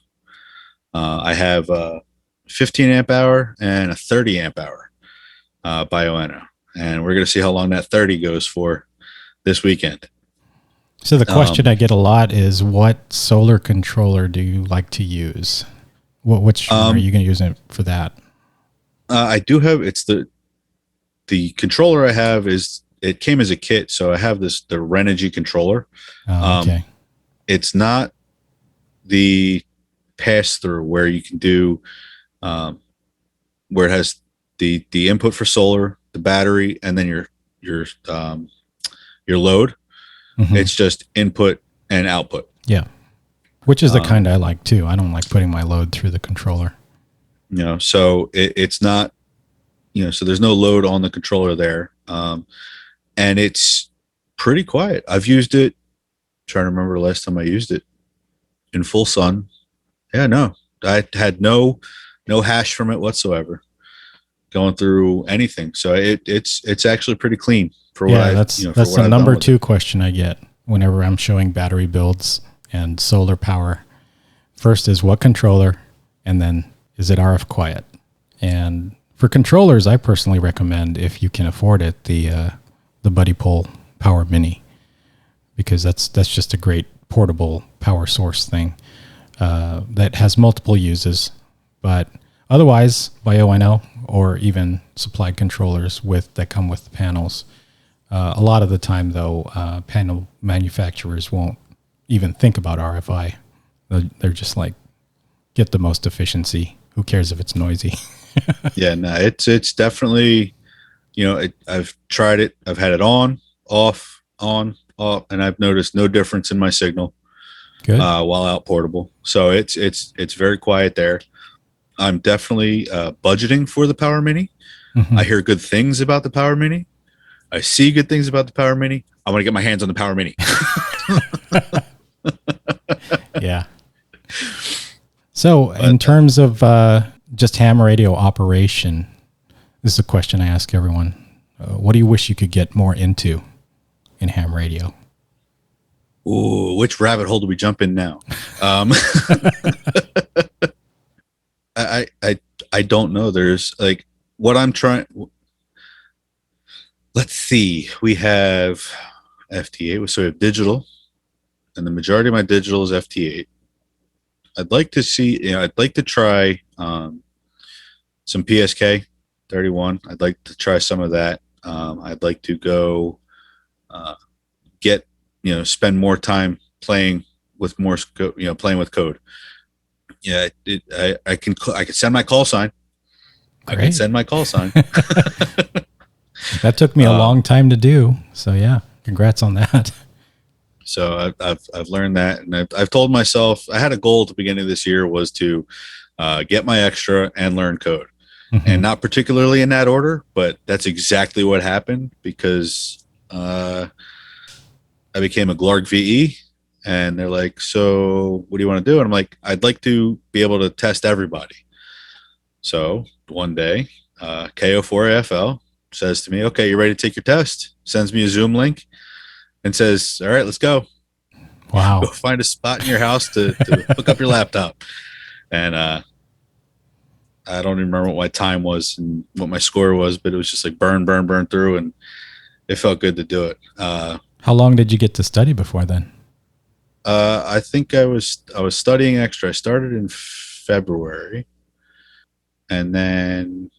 I have a 15 amp hour and a 30 amp hour Bioenno, and we're going to see how long that 30 goes for this weekend. So the question I get a lot is, what solar controller do you like to use? Which are you going to use it for that? I do have, it's the controller I have it came as a kit. So I have the Renogy controller. Oh, okay. It's not the pass through where you can do, where it has the input for solar, the battery, and then your load. Mm-hmm. It's just input and output. Yeah. Which is the kind I like too. I don't like putting my load through the controller. So it's not, so there's no load on the controller there. And it's pretty quiet. I've used it. Trying to remember the last time I used it in full sun. Yeah, no, I had no hash from it whatsoever going through anything. So it's actually pretty clean for what that's the number 2 question I get whenever I'm showing battery builds and solar power. First is what controller, and then is it RF quiet? And for controllers, I personally recommend, if you can afford it, the Buddy Pole Power Mini, because that's just a great portable power source thing that has multiple uses. But otherwise, Bioeno or even supplied controllers that come with the panels. A lot of the time, though, panel manufacturers won't even think about RFI. They're just like, get the most efficiency. Who cares if it's noisy? Yeah, no, it's definitely, I've tried it. I've had it on, off, and I've noticed no difference in my signal. Good. While out portable. So it's very quiet there. I'm definitely budgeting for the Power Mini. Mm-hmm. I hear good things about the Power Mini. I see good things about the Power Mini. I want to get my hands on the Power Mini. Yeah. So in terms of just ham radio operation, this is a question I ask everyone. What do you wish you could get more into in ham radio? Ooh, which rabbit hole do we jump in now? I don't know. There's like what I'm trying. Let's see. We have FT8, so we have digital, and the majority of my digital is FT8. I'd like to see. I'd like to try some PSK 31. I'd like to try some of that. I'd like to go get. Spend more time playing with playing with code. Yeah, I can send my call sign. Great. I can send my call sign. That took me a long time to do. So yeah, congrats on that. So I've learned that, and I've told myself I had a goal at the beginning of this year was to get my extra and learn code, and not particularly in that order, but that's exactly what happened because I became a Glarg VE, and they're like, so what do you want to do? And I'm like, I'd like to be able to test everybody. So one day, KO4AFL says to me, okay, you ready to take your test? Sends me a Zoom link and says, all right, let's go. Wow. Go find a spot in your house to hook up your laptop. And I don't even remember what my time was and what my score was, but it was just like burn through, and it felt good to do it. How long did you get to study before then? I think I was studying extra. I started in February, and then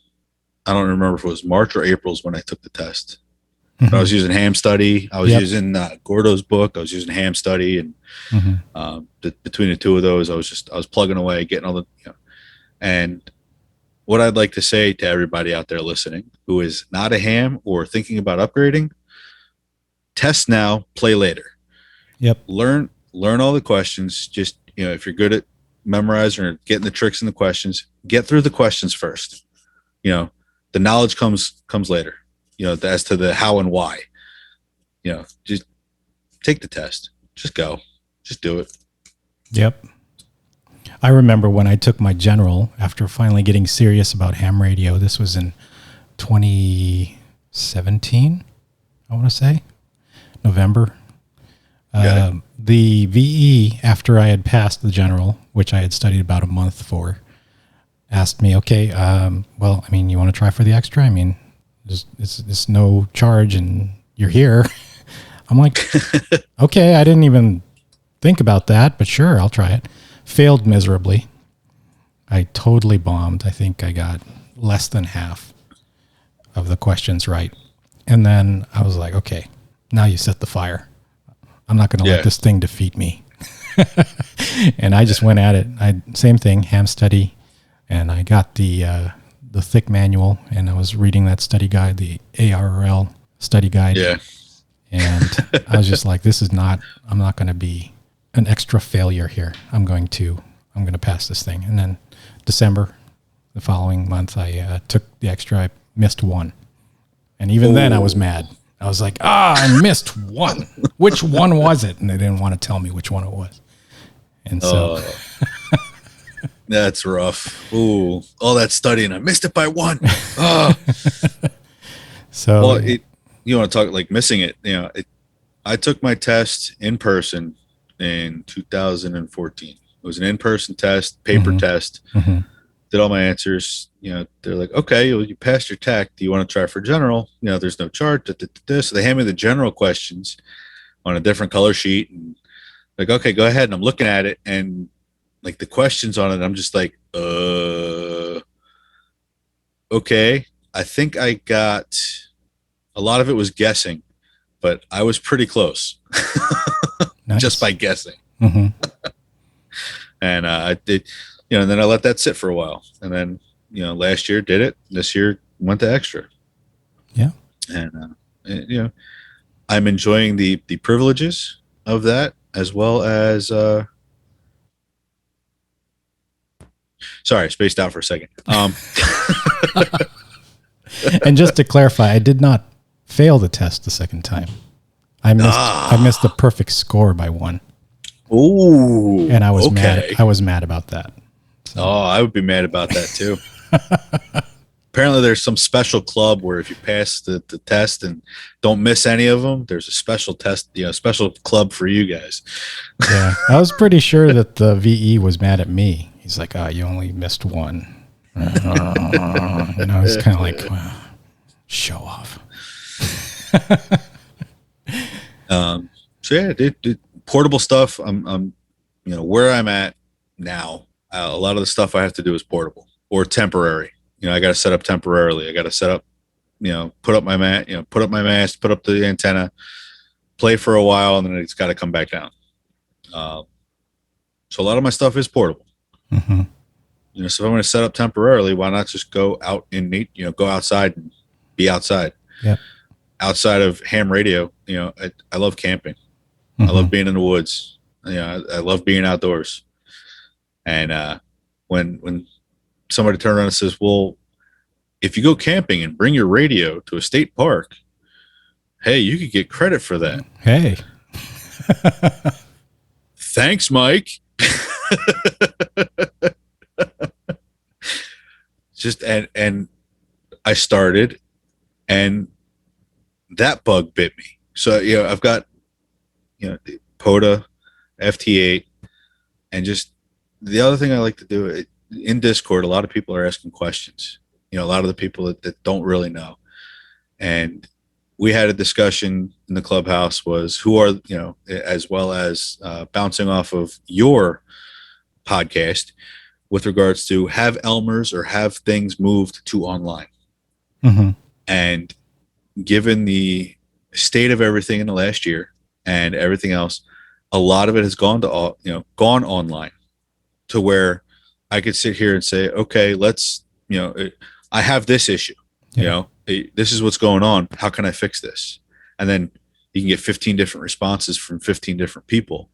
I don't remember if it was March or April when I took the test. Mm-hmm. But I was using Ham Study. I was using Gordo's book. I was using Ham Study, and between the two of those, I was plugging away, getting all the. And what I'd like to say to everybody out there listening who is not a ham or thinking about upgrading, test now, play later. Yep. Learn all the questions. Just, if you're good at memorizing or getting the tricks in the questions, get through the questions first. The knowledge comes later, as to the how and why. Just take the test. Just go. Just do it. Yep. I remember when I took my general after finally getting serious about ham radio. This was in 2017, I want to say. November. The VE, after I had passed the general, which I had studied about a month for, asked me, okay, well, I mean, you want to try for the extra? I mean, it's no charge and you're here. I'm like, okay, I didn't even think about that, but sure, I'll try it. Failed miserably. I totally bombed. I think I got less than half of the questions right. And then I was like, okay, now you set the fire. I'm not going to let this thing defeat me. And I just went at it. Same thing, Ham Study. And I got the thick manual, and I was reading that study guide, the ARRL study guide. Yeah. And I was just like, I'm not going to be an extra failure here. I'm going to pass this thing. And then December, The following month, I took the extra. I missed one. And even then, I was mad. I was like, I missed one. Which one was it? And they didn't want to tell me which one it was. And so... That's rough. Ooh, all that studying. I missed it by one. Oh. So... Well, you want to talk like missing it. I took my test in person in 2014. It was an in-person test, paper test. Mm-hmm. Did all my answers. They're like, okay, well, you passed your tech. Do you want to try for general? There's no chart. So they hand me the general questions on a different color sheet, and like, okay, go ahead. And I'm looking at it, and like the questions on it, I'm just like, okay. I think I got a lot of it was guessing, but I was pretty close. Nice. Just by guessing. Mm-hmm. And I did, and then I let that sit for a while. And then, last year did it. This year went to extra. Yeah. And, I'm enjoying the privileges of that, as well as, sorry, spaced out for a second. And just to clarify, I did not fail the test the second time. I missed the perfect score by one. Ooh. And I was mad. I was mad about that. So. Oh, I would be mad about that too. Apparently there's some special club where if you pass the test and don't miss any of them, there's a special test, special club for you guys. Yeah. I was pretty sure that the VE was mad at me. He's like, you only missed one. It's kind of like, wow, show off. So yeah, portable stuff. I'm where I'm at now. A lot of the stuff I have to do is portable or temporary. I got to set up temporarily. I got to set up, put up my mat, put up my mast, put up the antenna, play for a while, and then it's got to come back down. So a lot of my stuff is portable. Mm-hmm. So if I'm going to set up temporarily, why not just go out in go outside and be outside. Yeah. Outside of ham radio, I love camping. Mm-hmm. I love being in the woods. I love being outdoors. And when somebody turns around and says, well, if you go camping and bring your radio to a state park, hey, you could get credit for that. Hey. Thanks, Mike. And I started, and that bug bit me. So, I've got, the POTA, FT8, and just the other thing I like to do in Discord, a lot of people are asking questions, a lot of the people that don't really know. And we had a discussion in the clubhouse was who are, as well as bouncing off of your podcast with regards to have Elmers or have things moved to online. Mm-hmm. And given the state of everything in the last year and everything else, a lot of it has gone online to where I could sit here and say, okay, let's, I have this issue, this is what's going on. How can I fix this? And then you can get 15 different responses from 15 different people.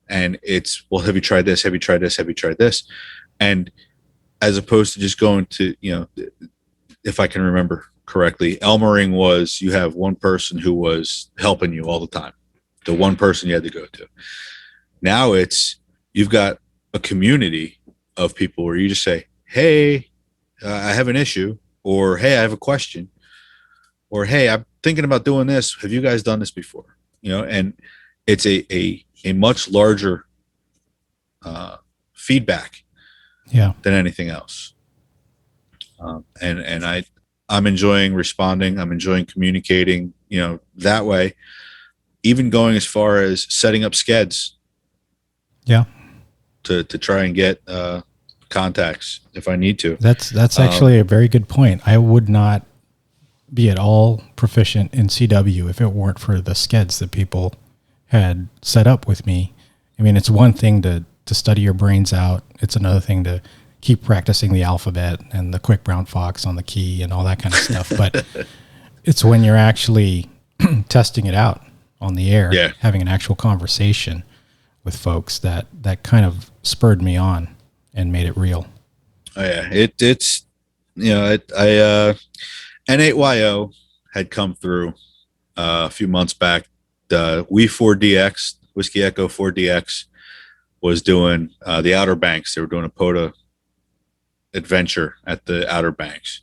And it's, well, have you tried this? Have you tried this? Have you tried this? And as opposed to just going to, if I can remember correctly, Elmering was you have one person who was helping you all the time. The one person you had to go to. Now it's, you've got a community of people where you just say, hey, I have an issue, or hey, I have a question, or hey, I'm thinking about doing this. Have you guys done this before? And it's a much larger feedback than anything else. And I'm enjoying responding. I'm enjoying communicating, that way, even going as far as setting up skeds. Yeah. To try and get contacts if I need to. That's actually a very good point. I would not be at all proficient in CW if it weren't for the skeds that people had set up with me. I mean, it's one thing to study your brains out. It's another thing to keep practicing the alphabet and the quick brown fox on the key and all that kind of stuff. But it's when you're actually testing it out on the air, having an actual conversation with folks that kind of spurred me on and made it real. Oh yeah, it's N8YO had come through a few months back. The We4DX Whiskey Echo 4DX was doing the Outer Banks. They were doing a POTA adventure at the Outer Banks.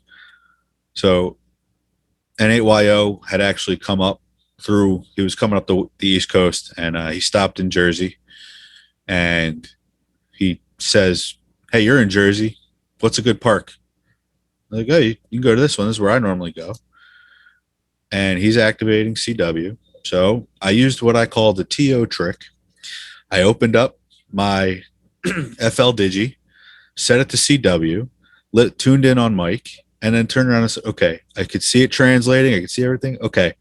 So N8YO had actually come up through. He was coming up the East Coast, and he stopped in Jersey, and he says, "Hey, you're in Jersey. What's a good park?" I'm like, "Oh, you can go to this one. This is where I normally go." And he's activating CW. So I used what I call the TO trick. I opened up my FL Digi, set it to CW, tuned in on mic, and then turned around and said, okay, I could see it translating. I could see everything. Okay.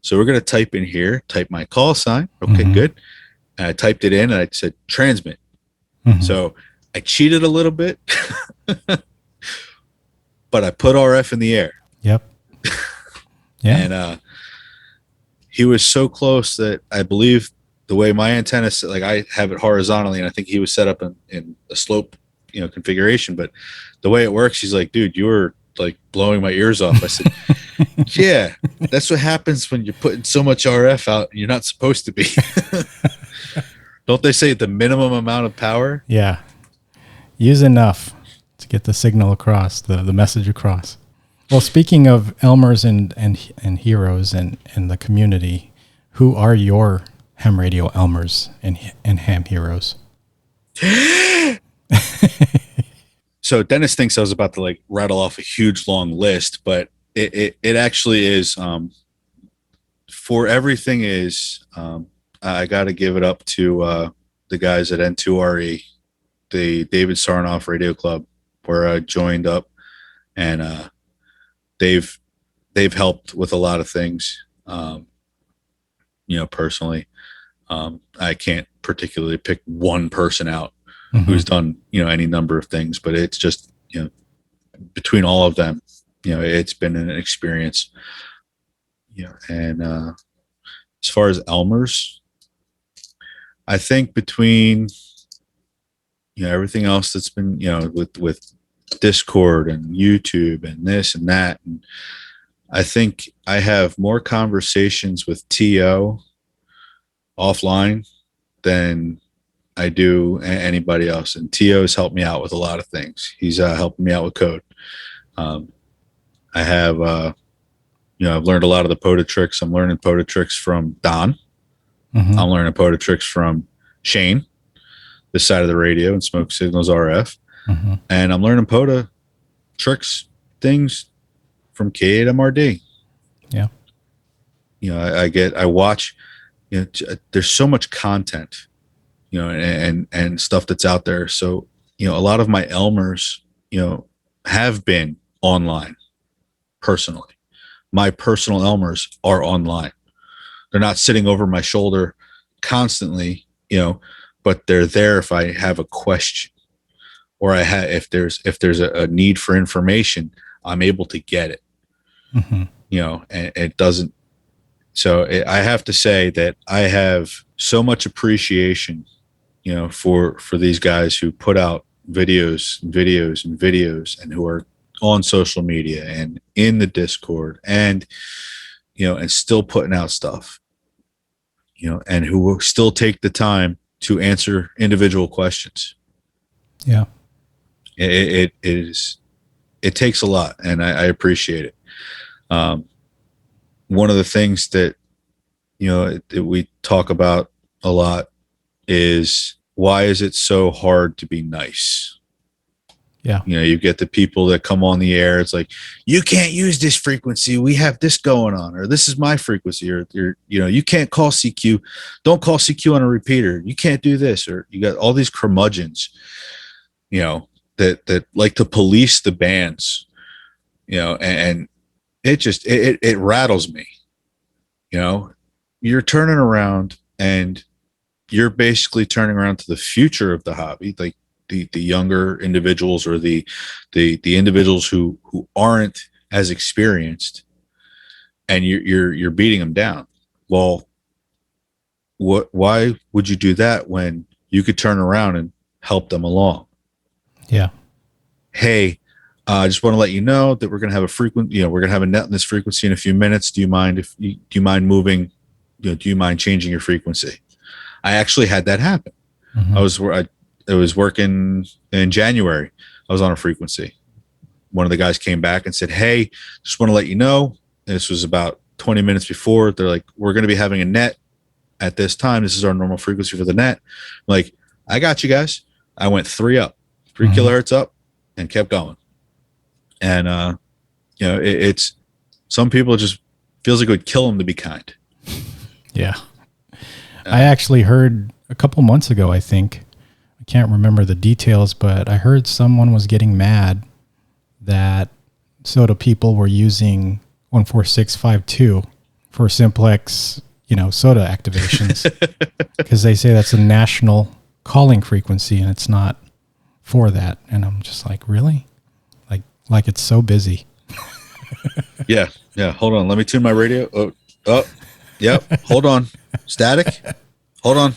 So we're going to type in here, type my call sign. Okay, good. And I typed it in and I said, transmit. So I cheated a little bit, but I put RF in the air. Yep. Yeah. And he was so close that I believe the way my antenna, like I have it horizontally, and I think he was set up in a slope, configuration. But the way it works, he's like, dude, you were like blowing my ears off. I said, yeah, that's what happens when you're putting so much RF out and you're not supposed to be. Don't they say the minimum amount of power? Yeah. Use enough to get the signal across, the message across. Well, speaking of Elmers and heroes and the community, who are your Ham Radio Elmers and Ham heroes? So Dennis thinks I was about to like rattle off a huge long list, but it actually is, for everything is, I got to give it up to the guys at N2RE, the David Sarnoff Radio Club, where I joined up, and they've helped with a lot of things, personally. I can't particularly pick one person out who's done, any number of things, but it's just, between all of them, it's been an experience, and as far as Elmers, I think between, everything else that's been, with Discord and YouTube and this and that, and I think I have more conversations with TO offline than I do anybody else. And TO has helped me out with a lot of things. He's helping me out with code. I have, I've learned a lot of the POTA tricks. I'm learning POTA tricks from Don. I'm learning POTA tricks from Shane, this side of the radio, and Smoke Signals RF. And I'm learning POTA tricks, things from K8MRD. Yeah. I watch, there's so much content, and stuff that's out there. So, a lot of my Elmers, have been online personally. My personal Elmers are online. They're not sitting over my shoulder constantly, but they're there if I have a question, or if there's a need for information, I'm able to get it. And it doesn't. So I have to say that I have so much appreciation, for these guys who put out videos and who are on social media and in the Discord and, and still putting out stuff, and who will still take the time to answer individual questions. Yeah. It takes a lot, and I appreciate it. One of the things that, that we talk about a lot is, why is it so hard to be nice? Yeah. You get the people that come on the air. It's like, you can't use this frequency. We have this going on, or this is my frequency, or you can't call CQ. Don't call CQ on a repeater. You can't do this, or you got all these curmudgeons, that like to police the bands, and it just, it rattles me. You're turning around and you're basically turning around to the future of the hobby, like the younger individuals, or the individuals who aren't as experienced, and you're beating them down. Well, why would you do that when you could turn around and help them along? Yeah. hey, I just want to let you know that we're going to have we're going to have a net in this frequency in a few minutes. Do you mind moving? Do you mind changing your frequency? I actually had that happen. Mm-hmm. I was working in January. I was on a frequency. One of the guys came back and said, hey, just want to let you know, this was about 20 minutes before. They're like, we're going to be having a net at this time. This is our normal frequency for the net. I'm like, I got you guys. I went 3 kilohertz up and kept going. And, it's some people just feels like it would kill them to be kind. Yeah. I actually heard a couple months ago, I think, I can't remember the details, but I heard someone was getting mad that soda people were using 14652 for simplex, soda activations, because they say that's a national calling frequency and it's not for that. And I'm just like, really? Like it's so busy. Yeah. Hold on. Let me tune my radio. Oh, yep. Hold on. Static. Hold on.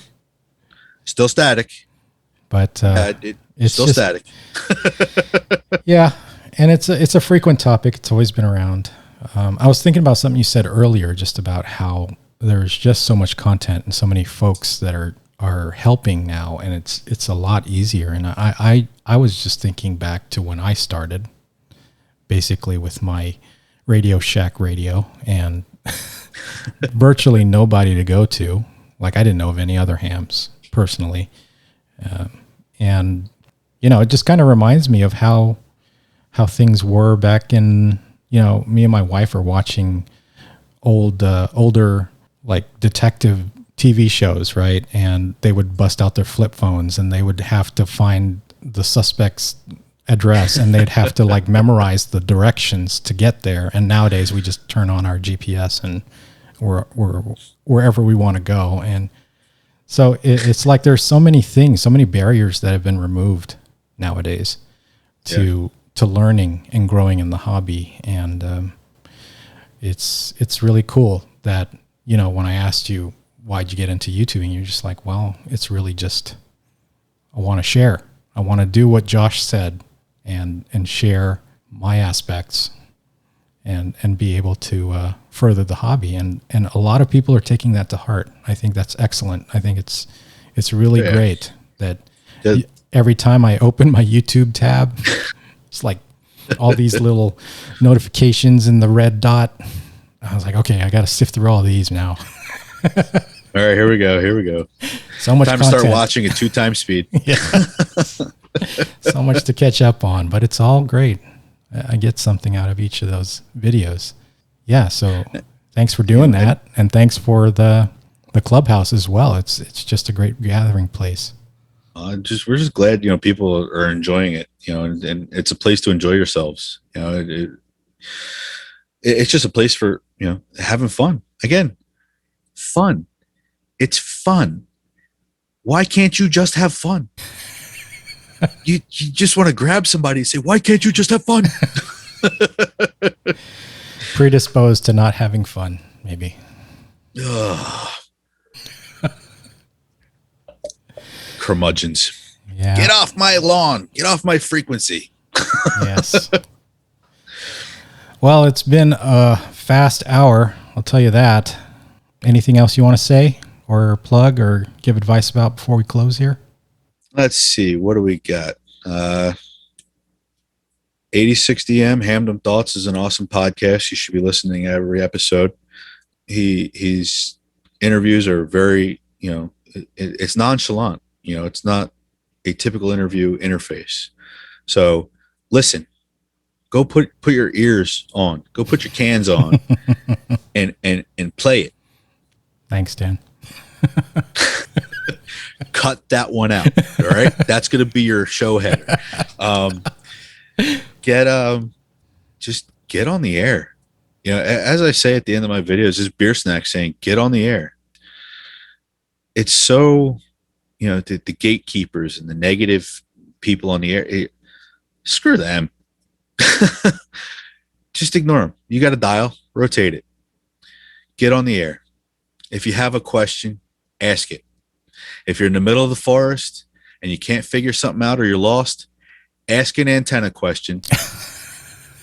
Still static. But it's still just static. Yeah. And it's a frequent topic. It's always been around. I was thinking about something you said earlier, just about how there's just so much content and so many folks that are helping now, and it's a lot easier. And I was just thinking back to when I started, basically with my Radio Shack radio and virtually nobody to go to. Like, I didn't know of any other hams personally. And it just kind of reminds me of how things were back in, me and my wife are watching older like detective TV shows, right? And they would bust out their flip phones and they would have to find the suspect's address and they'd have to like memorize the directions to get there. And nowadays we just turn on our GPS and we're wherever we want to go. And so it's like there's so many things, so many barriers that have been removed nowadays to learning and growing in the hobby. And it's really cool that, when I asked you, why'd you get into YouTubing? You're just like, well, it's really just, I want to share. I want to do what Josh said and share my aspects and be able to further the hobby. And a lot of people are taking that to heart. I think that's excellent. I think it's really great that every time I open my YouTube tab, it's like all these little notifications in the red dot. I was like, okay, I got to sift through all these now. All right, here we go. So much time content. to start watching at 2x speed. Yeah. So much to catch up on, but it's all great. I get something out of each of those videos. Yeah, so thanks for doing that, and thanks for the clubhouse as well. It's just a great gathering place. We're just glad people are enjoying it, and it's a place to enjoy yourselves. It's just a place for having fun. Again, fun. It's fun. Why can't you just have fun? You just want to grab somebody and say, why can't you just have fun? Predisposed to not having fun, maybe. Curmudgeons. Yeah. Get off my lawn. Get off my frequency. Yes. Well, it's been a fast hour. I'll tell you that. Anything else you want to say or plug or give advice about before we close here? Let's see. What do we got? 8060M Hamdom Thoughts is an awesome podcast. You should be listening to every episode. His interviews are very, it's nonchalant. It's not a typical interview interface. So listen, go put your ears on, go put your cans on and play it. Thanks, Dan. Cut that one out. All right. That's going to be your show header. Just get on the air. As I say at the end of my videos, is Beersnack saying, get on the air. It's so, the gatekeepers and the negative people on the air, screw them. Just ignore them. You got to dial, rotate it, get on the air. If you have a question, ask it. If you're in the middle of the forest and you can't figure something out or you're lost, ask an antenna question.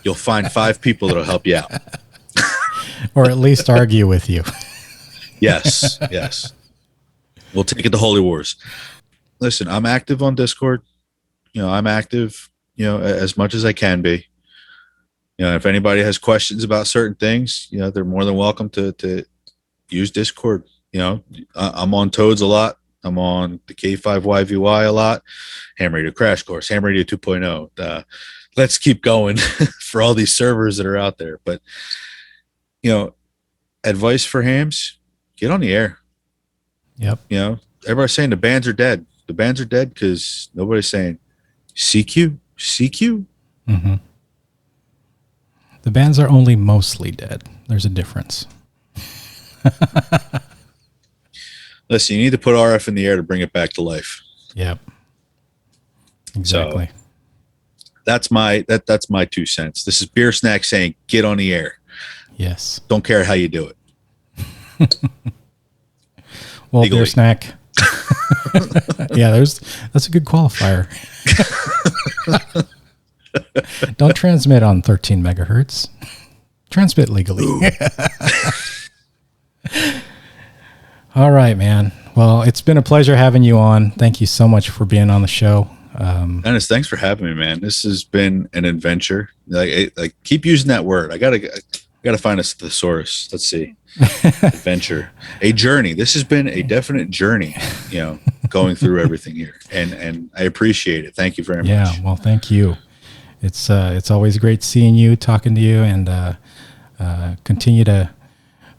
You'll find 5 people that'll help you out. Or at least argue with you. Yes. We'll take it to Holy Wars. Listen, I'm active on Discord. I'm active, as much as I can be. If anybody has questions about certain things, they're more than welcome to use Discord. I'm on Toads a lot. I'm on the K5YVY a lot. Ham Radio Crash Course, Ham Radio 2.0. Let's keep going for all these servers that are out there. But, advice for hams, get on the air. Yep. Everybody's saying the bands are dead. The bands are dead because nobody's saying CQ. Mm-hmm. The bands are only mostly dead. There's a difference. Listen, you need to put RF in the air to bring it back to life. Yep. Exactly. So that's my 2 cents. This is Beersnack saying, get on the air. Yes. Don't care how you do it. Well, Legally. Beersnack. Yeah, that's a good qualifier. Don't transmit on 13 megahertz. Transmit legally. All right, man. Well, it's been a pleasure having you on. Thank you so much for being on the show. Dennis, thanks for having me, man. This has been an adventure. Like keep using that word. I gotta find a thesaurus. Let's see. Adventure, a journey. This has been a definite journey, going through everything here, and I appreciate it. Thank you very much. Yeah, well, thank you. It's always great seeing you, talking to you, and continue to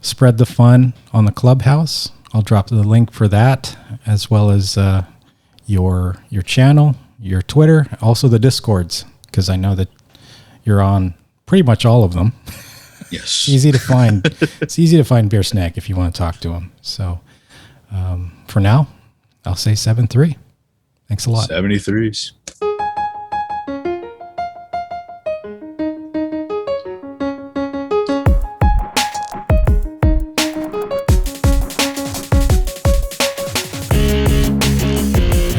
spread the fun on the Clubhouse. I'll drop the link for that, as well as your channel, your Twitter, also the Discords, because I know that you're on pretty much all of them. Yes. It's easy to find Beersnack if you want to talk to him. So for now, I'll say 7-3. Thanks a lot. 73s.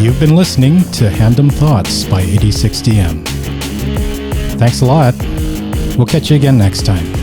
You've been listening to Hamdom Thoughts by 8060M. Thanks a lot. We'll catch you again next time.